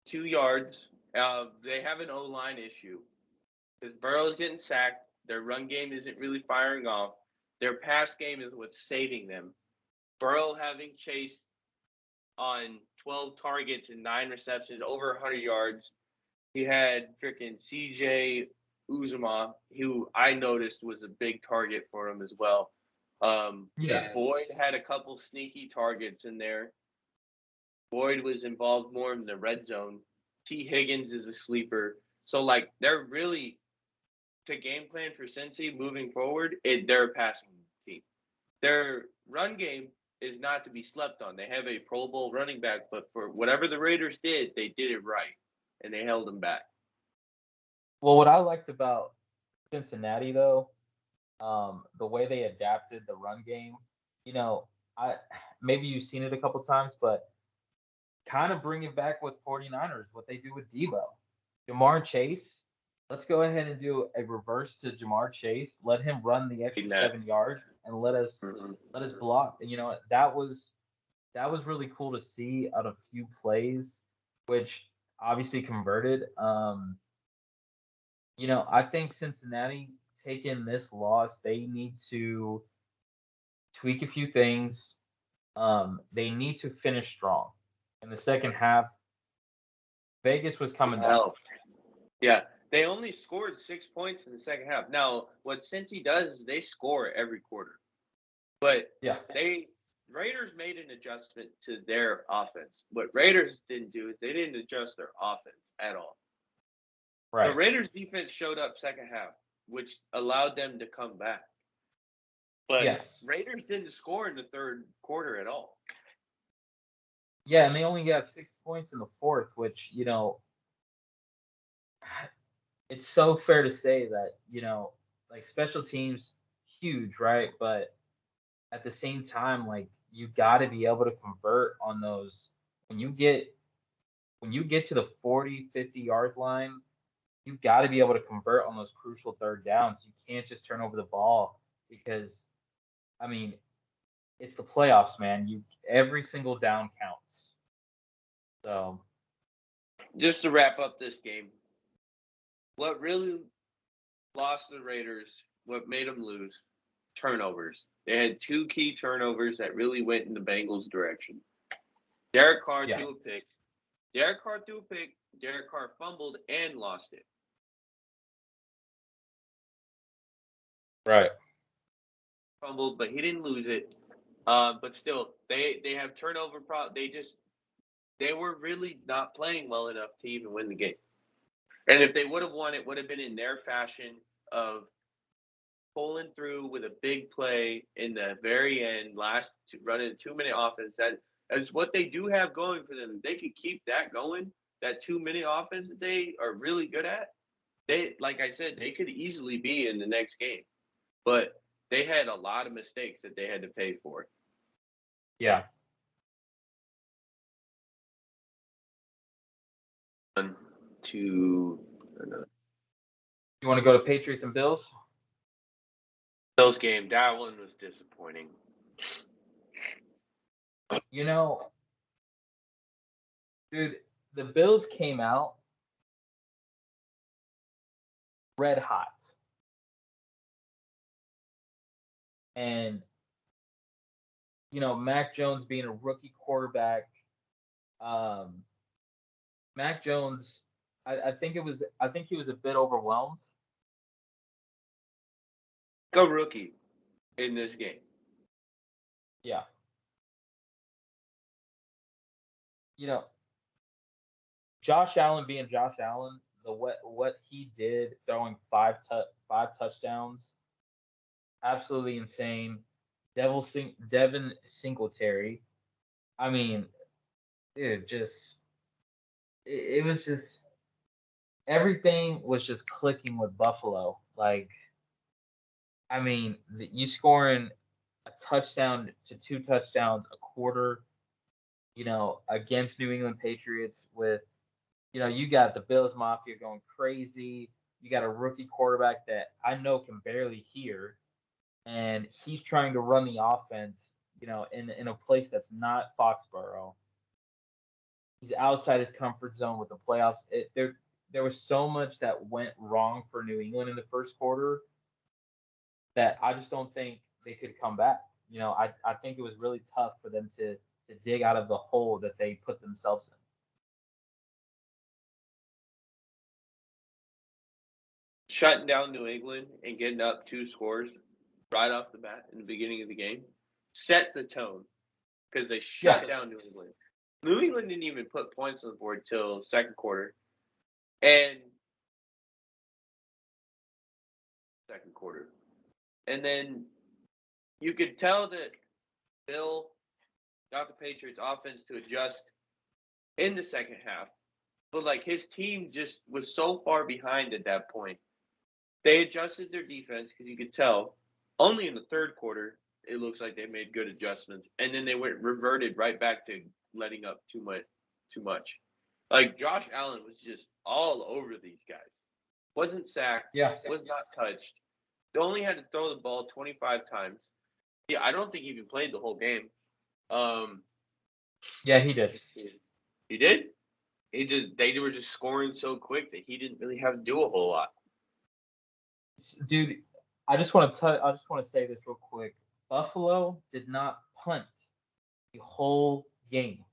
2 yards. They have an O-line issue because Burrow's getting sacked. Their run game isn't really firing off. Their pass game is what's saving them. Burrow having chased on 12 targets and 9 receptions, over 100 yards. He had freaking CJ Uzuma, who I noticed was a big target for him as well. Yeah. Boyd had a couple sneaky targets in there. Boyd was involved more in the red zone. T. Higgins is a sleeper. So, like, they're really, to game plan for Cincy moving forward, they're a passing team. Their run game is not to be slept on. They have a Pro Bowl running back, but for whatever the Raiders did, they did it right, and they held them back. Well, what I liked about Cincinnati though, the way they adapted the run game, you know, I maybe you've seen it a couple times, but kind of bring it back with 49ers, what they do with Debo. Jamar Chase, let's go ahead and do a reverse to Jamar Chase. Let him run the extra That. 7 yards and Mm-hmm. let us block. And you know that was really cool to see out of few plays, which obviously converted. I think Cincinnati taking this loss, they need to tweak a few things. They need to finish strong. In the second half, Vegas was coming down. Hell, yeah. They only scored 6 points in the second half. Now, what Cincy does is they score every quarter, but Yeah, they Raiders made an adjustment to their offense. What Raiders didn't do is they didn't adjust their offense at all. The right. Raiders defense showed up second half, which allowed them to come back. But Yes. Raiders didn't score in the third quarter at all. Yeah, and they only got 6 points in the fourth, which, it's so fair to say that, like special teams, huge, right? But at the same time, like you got to be able to convert on those when you get when you get to the 40, 50 yard line, you got to be able to convert on those crucial third downs. You can't just turn over the ball because I mean, it's the playoffs, man. You every single down counts. So, Just to wrap up this game, what really lost the Raiders, what made them lose, turnovers. They had two key turnovers that really went in the Bengals' direction. Derek Carr yeah. threw a pick. Derek Carr threw a pick. Derek Carr fumbled and lost it. Right. Fumbled, but he didn't lose it. But still, they have turnover problem. They were really not playing well enough to even win the game. And if they would have won, it would have been in their fashion of pulling through with a big play in the very end, running a 2 minute offense. That is what they do have going for them. If they could keep that going, that 2 minute offense that they are really good at. They, like I said, they could easily be in the next game, but they had a lot of mistakes that they had to pay for. Yeah. One, two, You want to go to Patriots and Bills? Bills game. That one was disappointing. You know, dude, the Bills came out red hot. And, Mac Jones being a rookie quarterback, um, Mac Jones, I think he was a bit overwhelmed. Go rookie in this game. Yeah. You know, Josh Allen being Josh Allen, what he did throwing five touchdowns, absolutely insane. Devin Singletary. I mean, dude, it was just everything was just clicking with Buffalo. Like, I mean, you scoring a touchdown to two touchdowns a quarter, against New England Patriots with, you got the Bills Mafia going crazy. You got a rookie quarterback that I know can barely hear, and he's trying to run the offense, in a place that's not Foxborough. He's outside his comfort zone with the playoffs. There was so much that went wrong for New England in the first quarter that I just don't think they could come back. I think it was really tough for them to dig out of the hole that they put themselves in. shutting down New England and getting up 2 scores right off the bat in the beginning of the game set the tone because they Yeah. shut down New England. New England didn't even put points on the board till second quarter. And then you could tell that Bill got the Patriots offense to adjust in the second half. But like his team just was so far behind at that point. They adjusted their defense because you could tell only in the third quarter it looks like they made good adjustments, and then they reverted right back to letting up too much. Like Josh Allen was just all over these guys. Wasn't sacked. Yeah. Was not touched. They only had to throw the ball 25 times. Yeah, I don't think he even played the whole game. Yeah, he did. He did. They were just scoring so quick that he didn't really have to do a whole lot. Dude, I just want to say this real quick. Buffalo did not punt the whole game.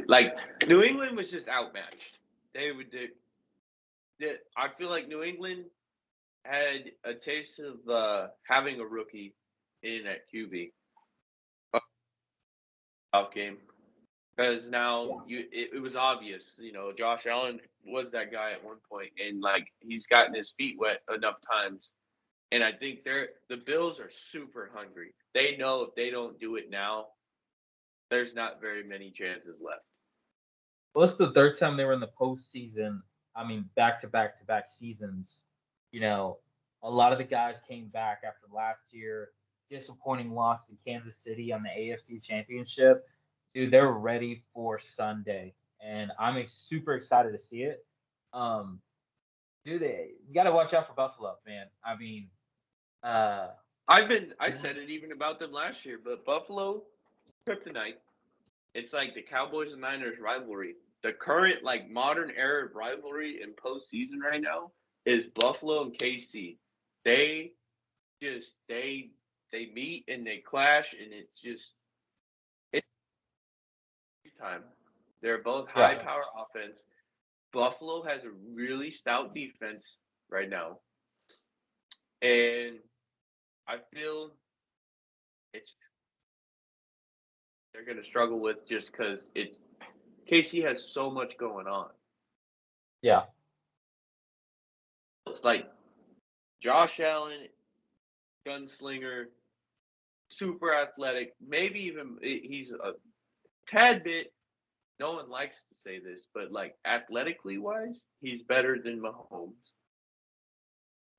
Like New England was just outmatched. I feel like New England had a taste of having a rookie in at QB off game because now it was obvious. Josh Allen was that guy at one point, and like he's gotten his feet wet enough times. And I think the Bills are super hungry. They know if they don't do it now, there's not very many chances left. Well, it's the third time they were in the postseason. I mean, back to back seasons. A lot of the guys came back after last year. Disappointing loss to Kansas City on the AFC Championship. Dude, they're ready for Sunday, and I'm super excited to see it. Dude, you got to watch out for Buffalo, man. I mean, I said it even about them last year, but Buffalo, kryptonite. It's like the Cowboys and Niners rivalry. The current like modern era rivalry in postseason right now is Buffalo and KC. They meet and they clash, and it's time. They're both high power offense. Buffalo has a really stout defense right now, and I feel they're going to struggle with just because KC has so much going on. Yeah. It's like Josh Allen, gunslinger, super athletic. Maybe even he's a tad bit. No one likes to say this, but like athletically wise, he's better than Mahomes.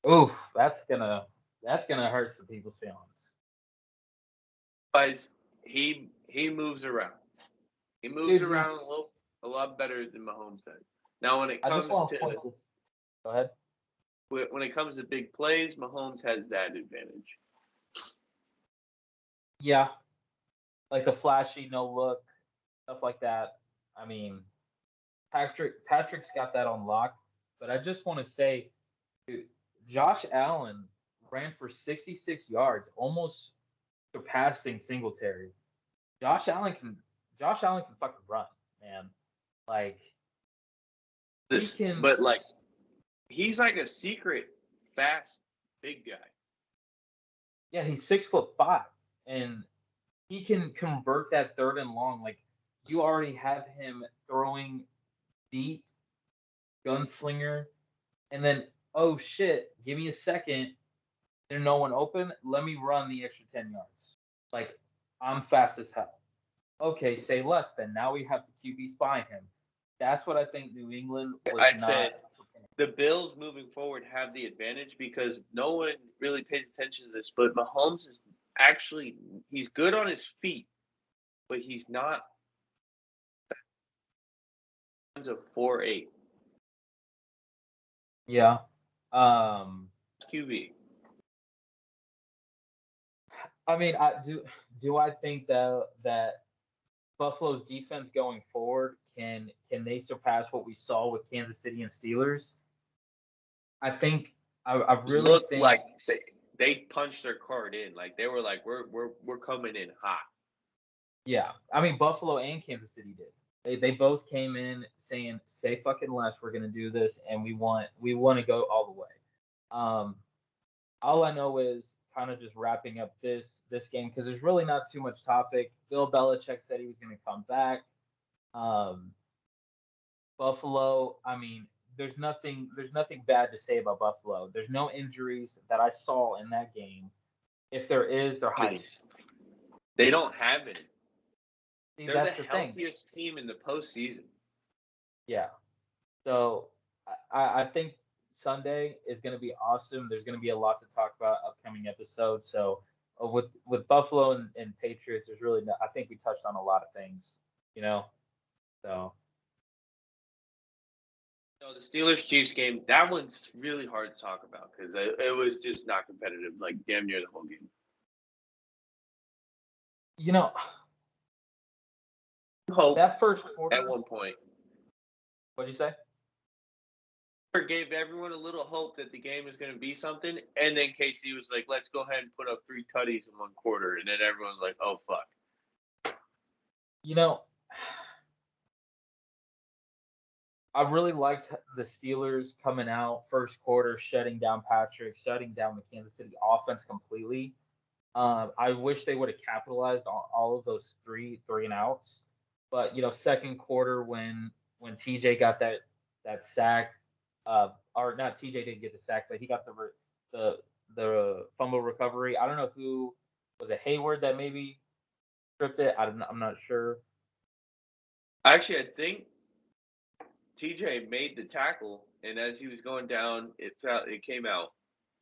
Oof, that's gonna hurt some people's feelings. But he moves around. He moves around a lot better than Mahomes does. Now, when it comes to go ahead. When it comes to big plays, Mahomes has that advantage. Yeah, like the flashy no look stuff like that. I mean, Patrick's got that on lock. But I just want to say, dude, Josh Allen ran for 66 yards, almost surpassing Singletary. Josh Allen can fucking run, man. Like but like he's like a secret fast big guy. Yeah, he's 6'5", and he can convert that third and long. Like you already have him throwing deep, gunslinger, and then oh shit, give me a second. There's no one open. Let me run the extra 10 yards. Like I'm fast as hell. Okay, say less then. Now we have the QB spy him. That's what I think New England was said the Bills moving forward have the advantage because no one really pays attention to this, but Mahomes is actually he's good on his feet, but he's not a 4.8. Yeah. QB. I mean, do I think that Buffalo's defense going forward can they surpass what we saw with Kansas City and Steelers? I think I really think like they punched their card in. Like they were like we're coming in hot. Yeah, I mean Buffalo and Kansas City did. They both came in saying, "Say fucking less. We're gonna do this, and we want to go all the way." Um, all I know is kind of just wrapping up this game because there's really not too much topic. Bill Belichick said he was going to come back. Um, Buffalo, I mean, there's nothing bad to say about Buffalo. There's no injuries that I saw in that game. If there is, they're hiding. They don't have it. See, They're the that's the thing. healthiest team in the postseason. Yeah. So I think Sunday is going to be awesome. There's going to be a lot to talk about upcoming episodes. So with Buffalo and Patriots, there's really no, I think we touched on a lot of things, you know. So So the Steelers Chiefs game, that one's really hard to talk about because it was just not competitive, like damn near the whole game. you know Hope that first at quarter. one point. What'd you say? Gave everyone a little hope that the game was going to be something, and then Casey was like, "Let's go ahead and put up 3 tutties in 1 quarter," and then everyone's like, "Oh fuck." You know, I really liked the Steelers coming out first quarter, shutting down Patrick, shutting down the Kansas City offense completely. I wish they would have capitalized on all of those three and outs. But second quarter when TJ got that sack, or not TJ didn't get the sack, but he got the the fumble recovery. I don't know who was it, Hayward that maybe tripped it. I'm not sure. Actually, I think TJ made the tackle, and as he was going down, it came out,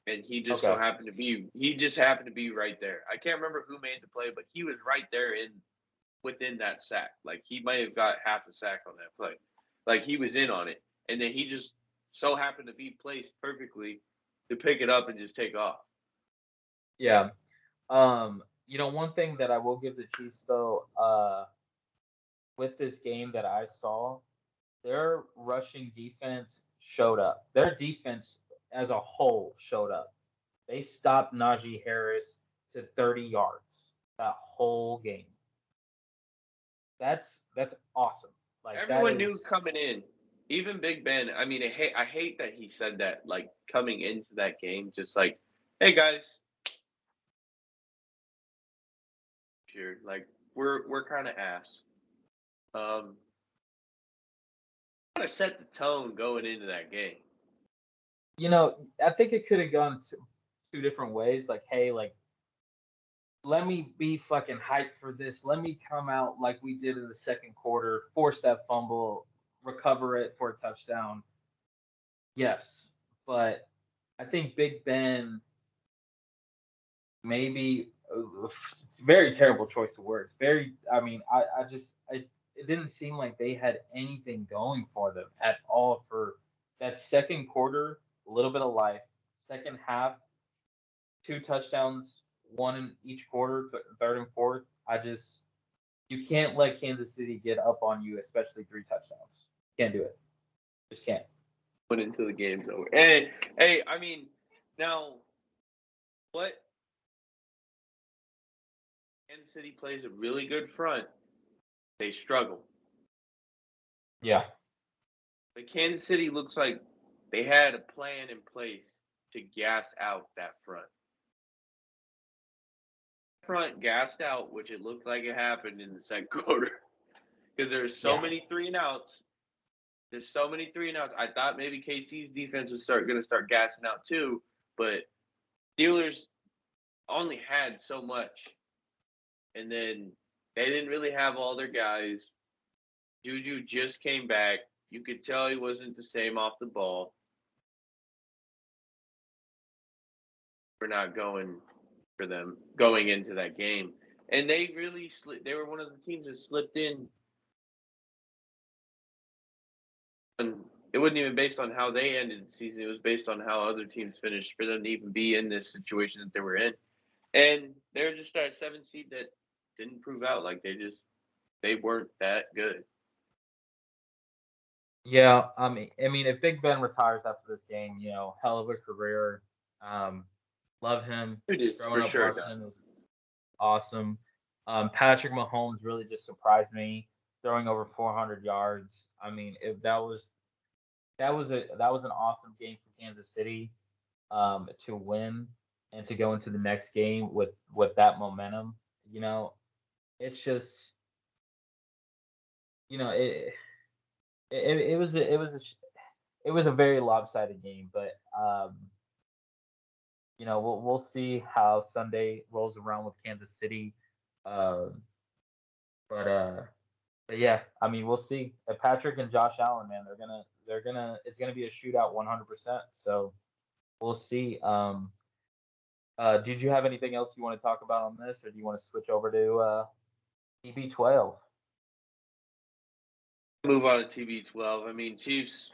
and Okay. he just happened to be right there. I can't remember who made the play, but he was right there in within that sack. Like he might have got half a sack on that play. Like he was in on it, and then he just so happened to be placed perfectly to pick it up and just take off. Yeah. One thing that I will give the Chiefs though, with this game that I saw, their rushing defense showed up. Their defense as a whole showed up. They stopped Najee Harris to 30 yards that whole game. That's awesome. Like that Everyone knew is coming in, even Big Ben. I mean, I hate that he said that like coming into that game, just like, hey guys, sure, like we're kind of ass. Um, kind of set the tone going into that game. I think it could have gone two different ways. Like, hey, like let me be fucking hyped for this. Let me come out like we did in the second quarter, force that fumble, recover it for a touchdown. Yes, but I think Big Ben maybe it's a very terrible choice of words. Very, I mean, it didn't seem like they had anything going for them at all for that second quarter. A little bit of life. Second half, two touchdowns, one in each quarter, third and fourth. You can't let Kansas City get up on you, especially three touchdowns. Can't do it. Just can't. Went into the game's over. Hey, I mean, now what? Kansas City plays a really good front. They struggle. Yeah. But Kansas City looks like they had a plan in place to gas out that front. Front gassed out, which it looked like it happened in the second quarter. Because there's so Yeah. many 3-and-outs. There's so many 3-and-outs. I thought maybe KC's defense was gonna start gassing out too, but Steelers only had so much. And then they didn't really have all their guys. Juju just came back. You could tell he wasn't the same off the ball. We're not going for them going into that game. And they really they were one of the teams that slipped in. And it wasn't even based on how they ended the season. It was based on how other teams finished for them to even be in this situation that they were in. And they're just that 7 seed that didn't prove out. Like they weren't that good. Yeah. I mean, if Big Ben retires after this game, hell of a career. Um, love him. It is Growing for up sure watching done. him was awesome. Patrick Mahomes really just surprised me. throwing over 400 yards. I mean, if that was an awesome game for Kansas City to win and to go into the next game with that momentum. You know, it's just it it was it was a very lopsided game, but we'll see how Sunday rolls around with Kansas City. Um, but uh, but yeah, I mean, we'll see. Patrick and Josh Allen, man, they're gonna it's gonna be a shootout 100%. So we'll see. Did you have anything else you want to talk about on this, or do you want to switch over to TB12? Move on to TB12. I mean, Chiefs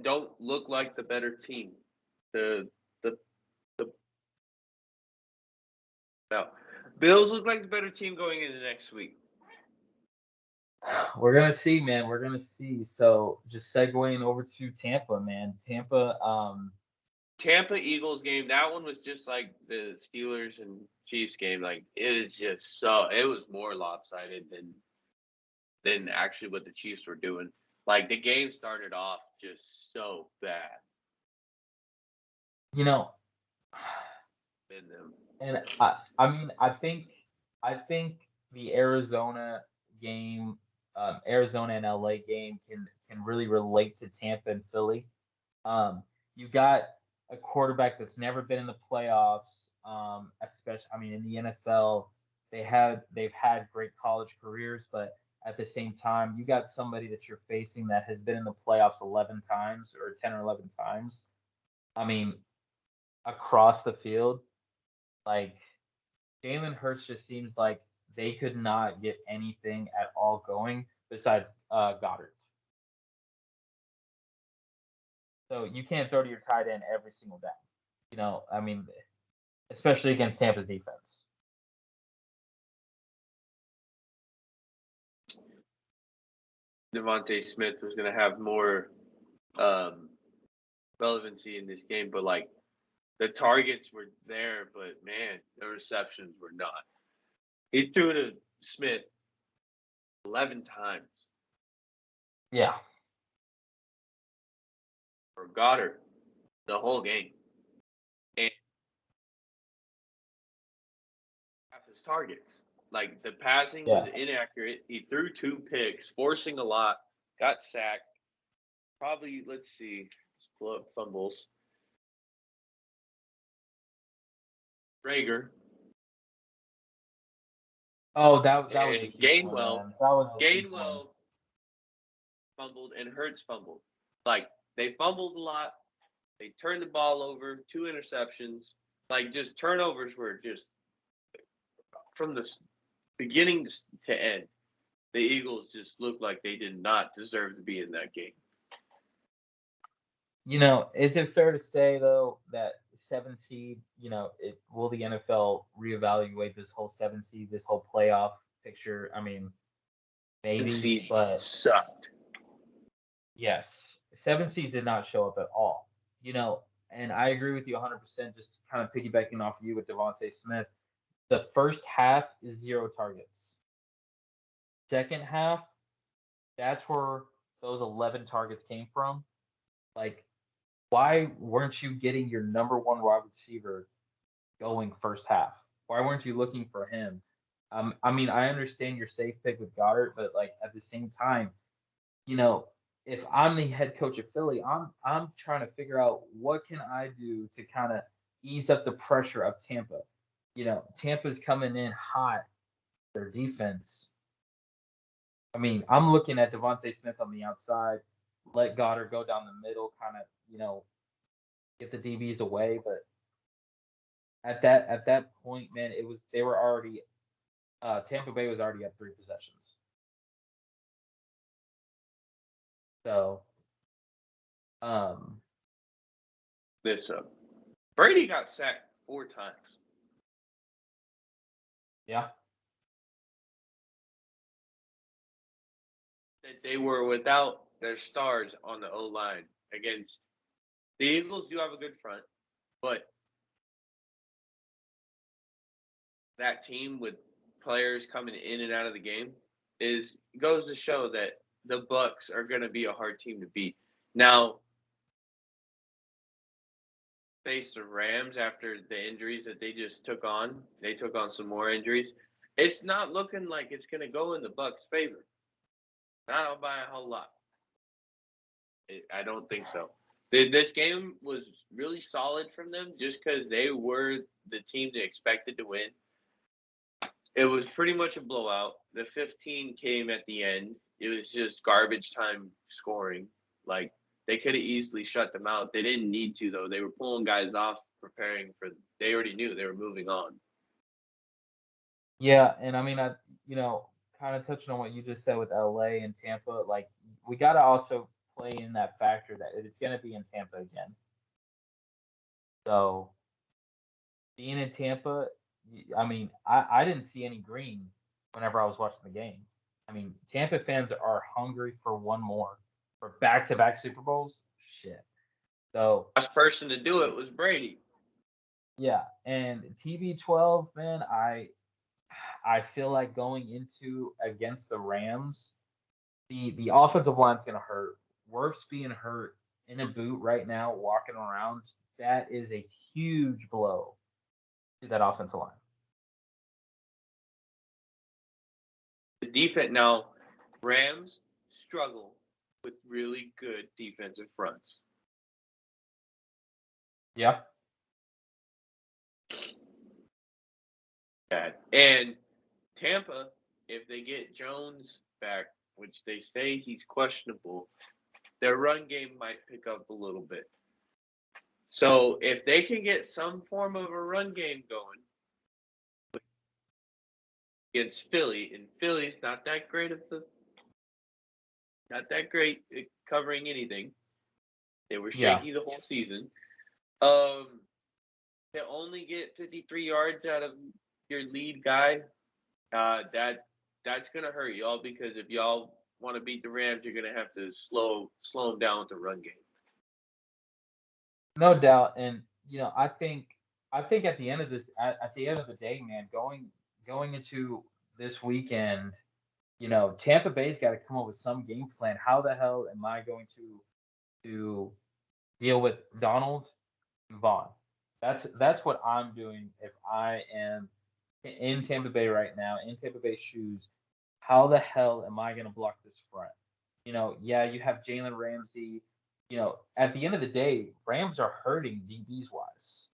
don't look like the better team. The the the no, Bills look like the better team going into next week. We're gonna see, man. We're gonna see. So just segueing over to Tampa, man. Tampa Eagles game. That one was just like the Steelers and Chiefs game. Like it is just so. It was more lopsided than actually what the Chiefs were doing. Like the game started off just so bad you know, in them. and I mean, I think the Arizona and LA game can really relate to Tampa and Philly. You got a quarterback that's never been in the playoffs. Especially, I mean, in the NFL, they've had great college careers, but at the same time, you got somebody that you're facing that has been in the playoffs 11 times or 10 or 11 times. I mean, across the field, like Jalen Hurts just seems like they could not get anything at all going besides Goddard. So you can't throw to your tight end every single down. I mean, especially against Tampa's defense. Devontae Smith was going to have more um, relevancy in this game, but like the targets were there, but man, the receptions were not. He threw to Smith 11 times Yeah, or Goddard the whole game, and half his targets. Like the passing was yeah. inaccurate. He threw 2 picks, forcing a lot, got sacked. Probably, let's see, pull up fumbles. Rager Oh, that was a and huge one, man. That was a huge one. Gainwell fumbled and Hurts fumbled. Like they fumbled a lot. They turned the ball over, 2 interceptions. Like just turnovers were just from the beginning to end. The Eagles just looked like they did not deserve to be in that game. Is it fair to say though that seven seed, will the NFL reevaluate this whole seven seed, this whole playoff picture? I mean, And maybe, seeds but sucked. yes, seven seeds did not show up at all. And I agree with you 100%. Just kind of piggybacking off of you with Devontae Smith, the first half is 0 targets. Second half, that's where those 11 targets came from. Like, why weren't you getting your number one wide receiver going first half? Why weren't you looking for him? I mean, I understand your safe pick with Goddard, but like at the same time, you know, if I'm the head coach of Philly, I'm trying to figure out what can I do to kind of ease up the pressure of Tampa. Tampa's coming in hot, their defense. I mean, I'm looking at Devontae Smith on the outside, let Goddard go down the middle, kind of, get the DBs away. But at that point, man, they were already Tampa Bay was already up 3 possessions. So um This Brady got sacked 4 times. yeah, That they were without their stars on the O line against the Eagles. Do have a good front, but that team with players coming in and out of the game, goes to show that the Bucks are going to be a hard team to beat. Now, face the Rams after the injuries that they just took on. They took on some more injuries. It's not looking like it's going to go in the Bucks' favor. Not by a whole lot. I don't think so. This game was really solid from them just because they were the team they expected to win. It was pretty much a blowout. The 15 came at the end. It was just garbage time scoring. Like, they could have easily shut them out. They didn't need to, though. They were pulling guys off, preparing for – they already knew they were moving on. Yeah, and I mean, kind of touching on what you just said with LA and Tampa, like we got to also play in that factor that it's going to be in Tampa again. So being in Tampa, I mean, I didn't see any green whenever I was watching the game. I mean, Tampa fans are hungry for one more, for back-to-back Super Bowls. Shit. So Last person to do it was Brady. yeah, and TB12, man, I feel like going into against the Rams, the offensive line's gonna hurt. Wirf's being hurt in a boot right now, walking around. That is a huge blow to that offensive line. The defense now, Rams struggle with really good defensive fronts. Yeah. Bad. And Tampa, if they get Jones back, which they say he's questionable, their run game might pick up a little bit. So if they can get some form of a run game going against Philly, and Philly's not that great at covering anything. They were shaky the whole season. To only get 53 yards out of your lead guy, that's gonna hurt y'all because if y'all want to beat the Rams, you're gonna have to slow them down with the run game. No doubt, and I think at the end of at the end of the day, man, going into this weekend, Tampa Bay's got to come up with some game plan. How the hell am I going to deal with Donald and Vaughn? That's what I'm doing if I am in Tampa Bay right now, in Tampa Bay shoes. How the hell am I going to block this front? Yeah, you have Jalen Ramsey. At the end of the day, Rams are hurting DBs wise.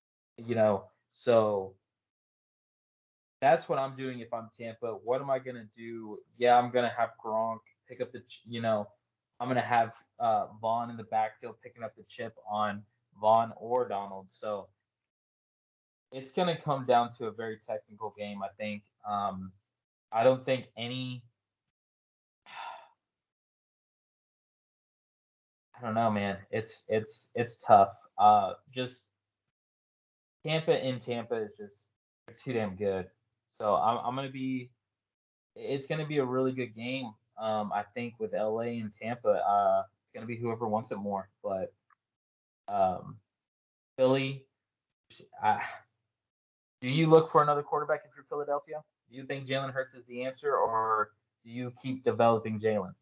So that's what I'm doing if I'm Tampa. What am I gonna do? Yeah, I'm gonna have Gronk pick up I'm gonna have Vaughn in the backfield picking up the chip on Vaughn or Donald. So it's gonna come down to a very technical game, I think. I don't think any. I don't know, man. It's tough. Just Tampa in Tampa is just they're too damn good. So I'm gonna be. It's gonna be a really good game. I think with LA and Tampa, it's gonna be whoever wants it more. But um, Philly, uh, do you look for another quarterback if you're Philadelphia? Do you think Jalen Hurts is the answer, or do you keep developing Jalen?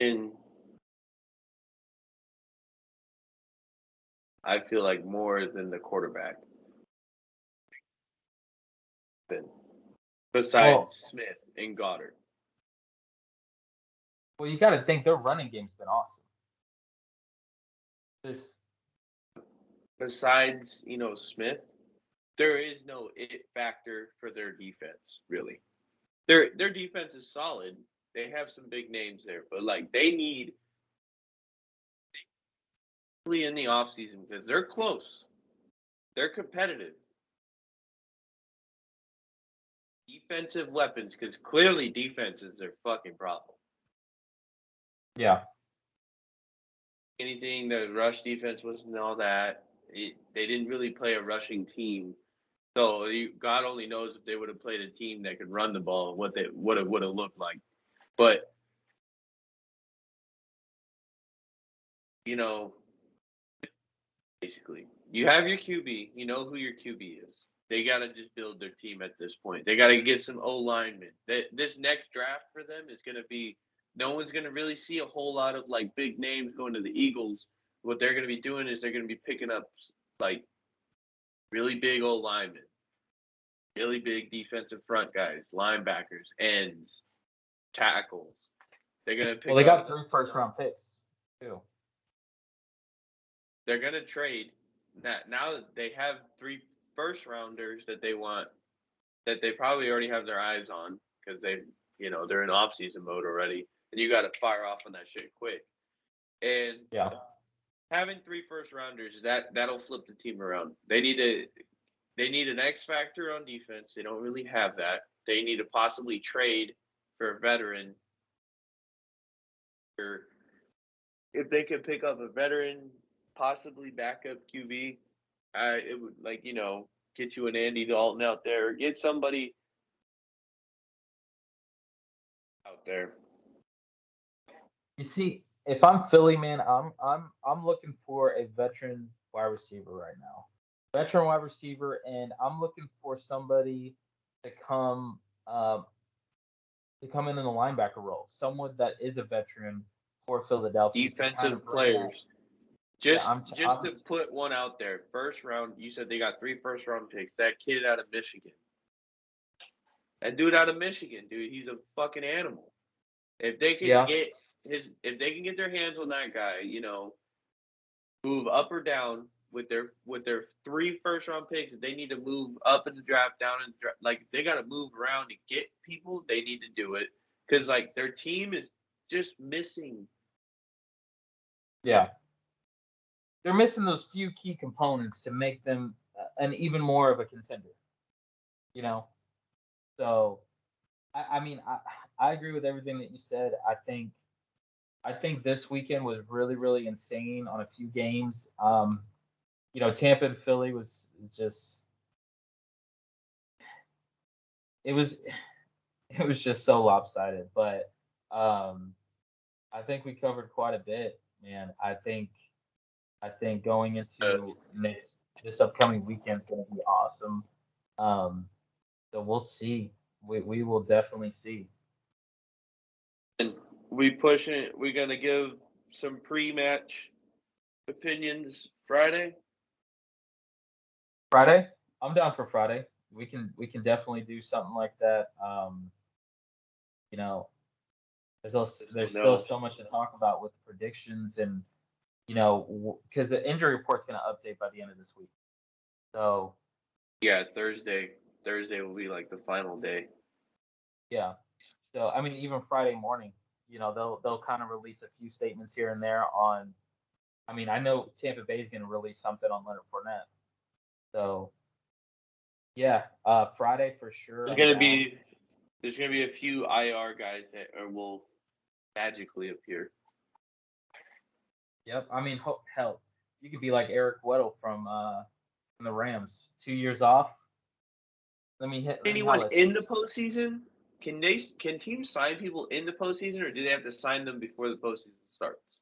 And I feel like more than the quarterback, than besides Well, Smith and Goddard. well, you got to think their running game's been awesome. This, Besides, Smith, there is no it factor for their defense, really. Their defense is solid. They have some big names there, but like they need in the offseason because they're close. They're competitive. Defensive weapons, because clearly defense is their fucking problem. yeah, Anything the rush defense wasn't all that. They didn't really play a rushing team. So God only knows if they would have played a team that could run the ball, what it would have looked like. But basically, You have your QB. You know who your QB is. They got to just build their team at this point. They got to get some O linemen. This next draft for them is going to be no one's going to really see a whole lot of like big names going to the Eagles. What they're going to be doing is they're going to be picking up like really big O linemen, really big defensive front guys, linebackers, ends, tackles. They're going to pick Well, they got up. 3 first-round picks too. They're going to trade. Now that they have 3 first-rounders that they want, that they probably already have their eyes on because they're in off-season mode already, and you got to fire off on that shit quick. And Yeah. having 3 first-rounders, that'll flip the team around. They need an X factor on defense. They don't really have that. They need to possibly trade for a veteran. Or if they could pick up a veteran, possibly backup QB, it would get you an Andy Dalton out there, or get somebody out there. You see, if I'm Philly, man, I'm looking for a veteran wide receiver right now. Veteran wide receiver, and I'm looking for somebody to come um to come in the linebacker role. Someone that is a veteran for Philadelphia to kind of Defensive bring that. players. Yeah, Just to put one out there, first round, you said they got 3 first-round picks. That kid out of Michigan. That dude out of Michigan, dude, he's a fucking animal. If they can yeah, if they can get their hands on that guy, move up or down with their 3 first-round picks, if they need to move up in the draft, down in the draft, like if they got to move around to get people, they need to do it because like their team is just missing. yeah. They're missing those few key components to make them an even more of a contender. You know, so I mean, I agree with everything that you said. I think this weekend was really, really insane on a few games. Tampa and Philly was just it was it was just so lopsided. But um, I think we covered quite a bit, man. I think going into this upcoming weekend is going to be awesome. Um, so we'll see. We will definitely see. And we pushing it. We're gonna give some pre-match opinions Friday. Friday, I'm down for Friday. We can definitely do something like that. You know, there's still No. so much to talk about with predictions and because the injury report's going to update by the end of this week. So Yeah, Thursday. Thursday will be like the final day. yeah, so I mean even Friday morning, they'll kind of release a few statements here and there on. I mean I know Tampa Bay is going to release something on Leonard Fournette. So yeah, Friday for sure. There's I'm gonna down. be there's gonna be a few IR guys that will magically appear. Yep. I mean hell, you could be like Eric Weddle from the Rams, 2 years off. Let me Anyone holler at you. in the postseason? Can teams sign people in the postseason, or do they have to sign them before the postseason starts?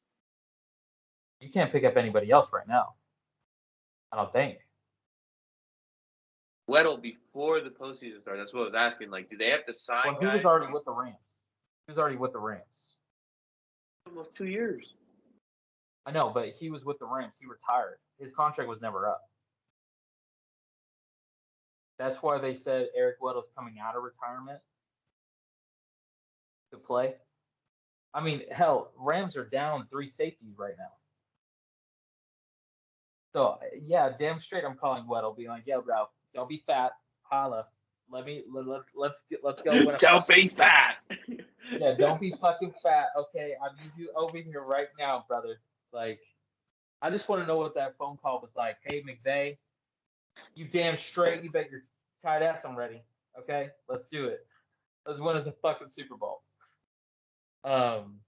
You can't pick up anybody else right now. I don't think. Weddle before the postseason starts. That's what I was asking. Like, do they have to sign Well, he was guys? already with the Rams. He was already with the Rams. Almost 2 years. I know, but he was with the Rams. He retired. His contract was never up. That's why they said Eric Weddle's coming out of retirement to play. I mean, hell, Rams are down 3 safeties right now. So yeah, damn straight, I'm calling Weddle, being like, "Yeah, bro, don't be fat, holla. Let's go win a Don't fucking be game. fat. Yeah, don't be fucking fat. Okay, I need you over here right now, brother. Like, I just want to know what that phone call was like. Hey, McVay, you damn straight. You bet your tight ass I'm ready. Okay, let's do it. Let's win us a fucking Super Bowl. Um,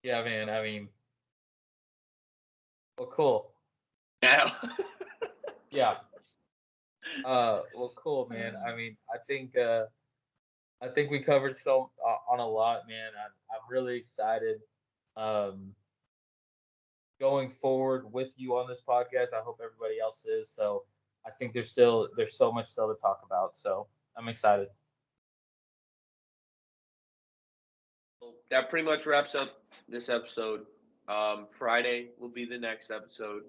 yeah, man. I mean, well, cool. Now. Yeah. Well, cool, man. I mean, I think we covered so on a lot, man. I'm really excited. Um, going forward with you on this podcast. I hope everybody else is. So I think there's so much still to talk about. So I'm excited. That pretty much wraps up this episode. Friday will be the next episode.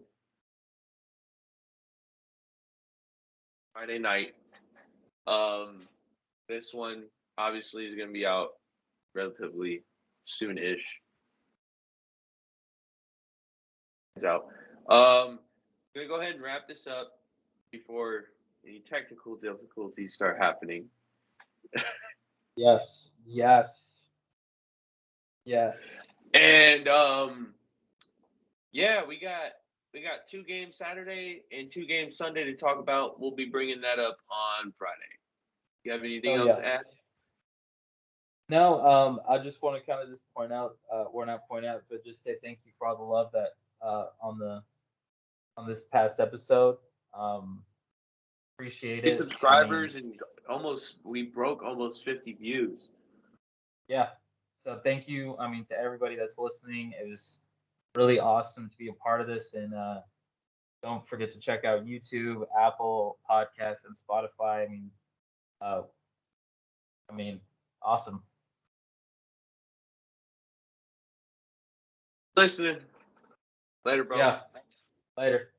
Friday night. Um, this one obviously is going to be out relatively soon-ish. It's out. Gonna go ahead and wrap this up before any technical difficulties start happening. Yes. Yes. Yes. And yeah, we got 2 games Saturday and 2 games Sunday to talk about. We'll be bringing that up on Friday. You have anything Oh else yeah. to add? No, I just want to kind of just point out, or not point out, but just say thank you for all the love that on this past episode. Um, appreciate it. I mean, Subscribers and we broke almost 50 views. yeah. So thank you. I mean, to everybody that's listening, it was really awesome to be a part of this. And don't forget to check out YouTube, Apple Podcasts, and Spotify. Uh, I mean, awesome. Listening. Later, bro. Yeah. Later.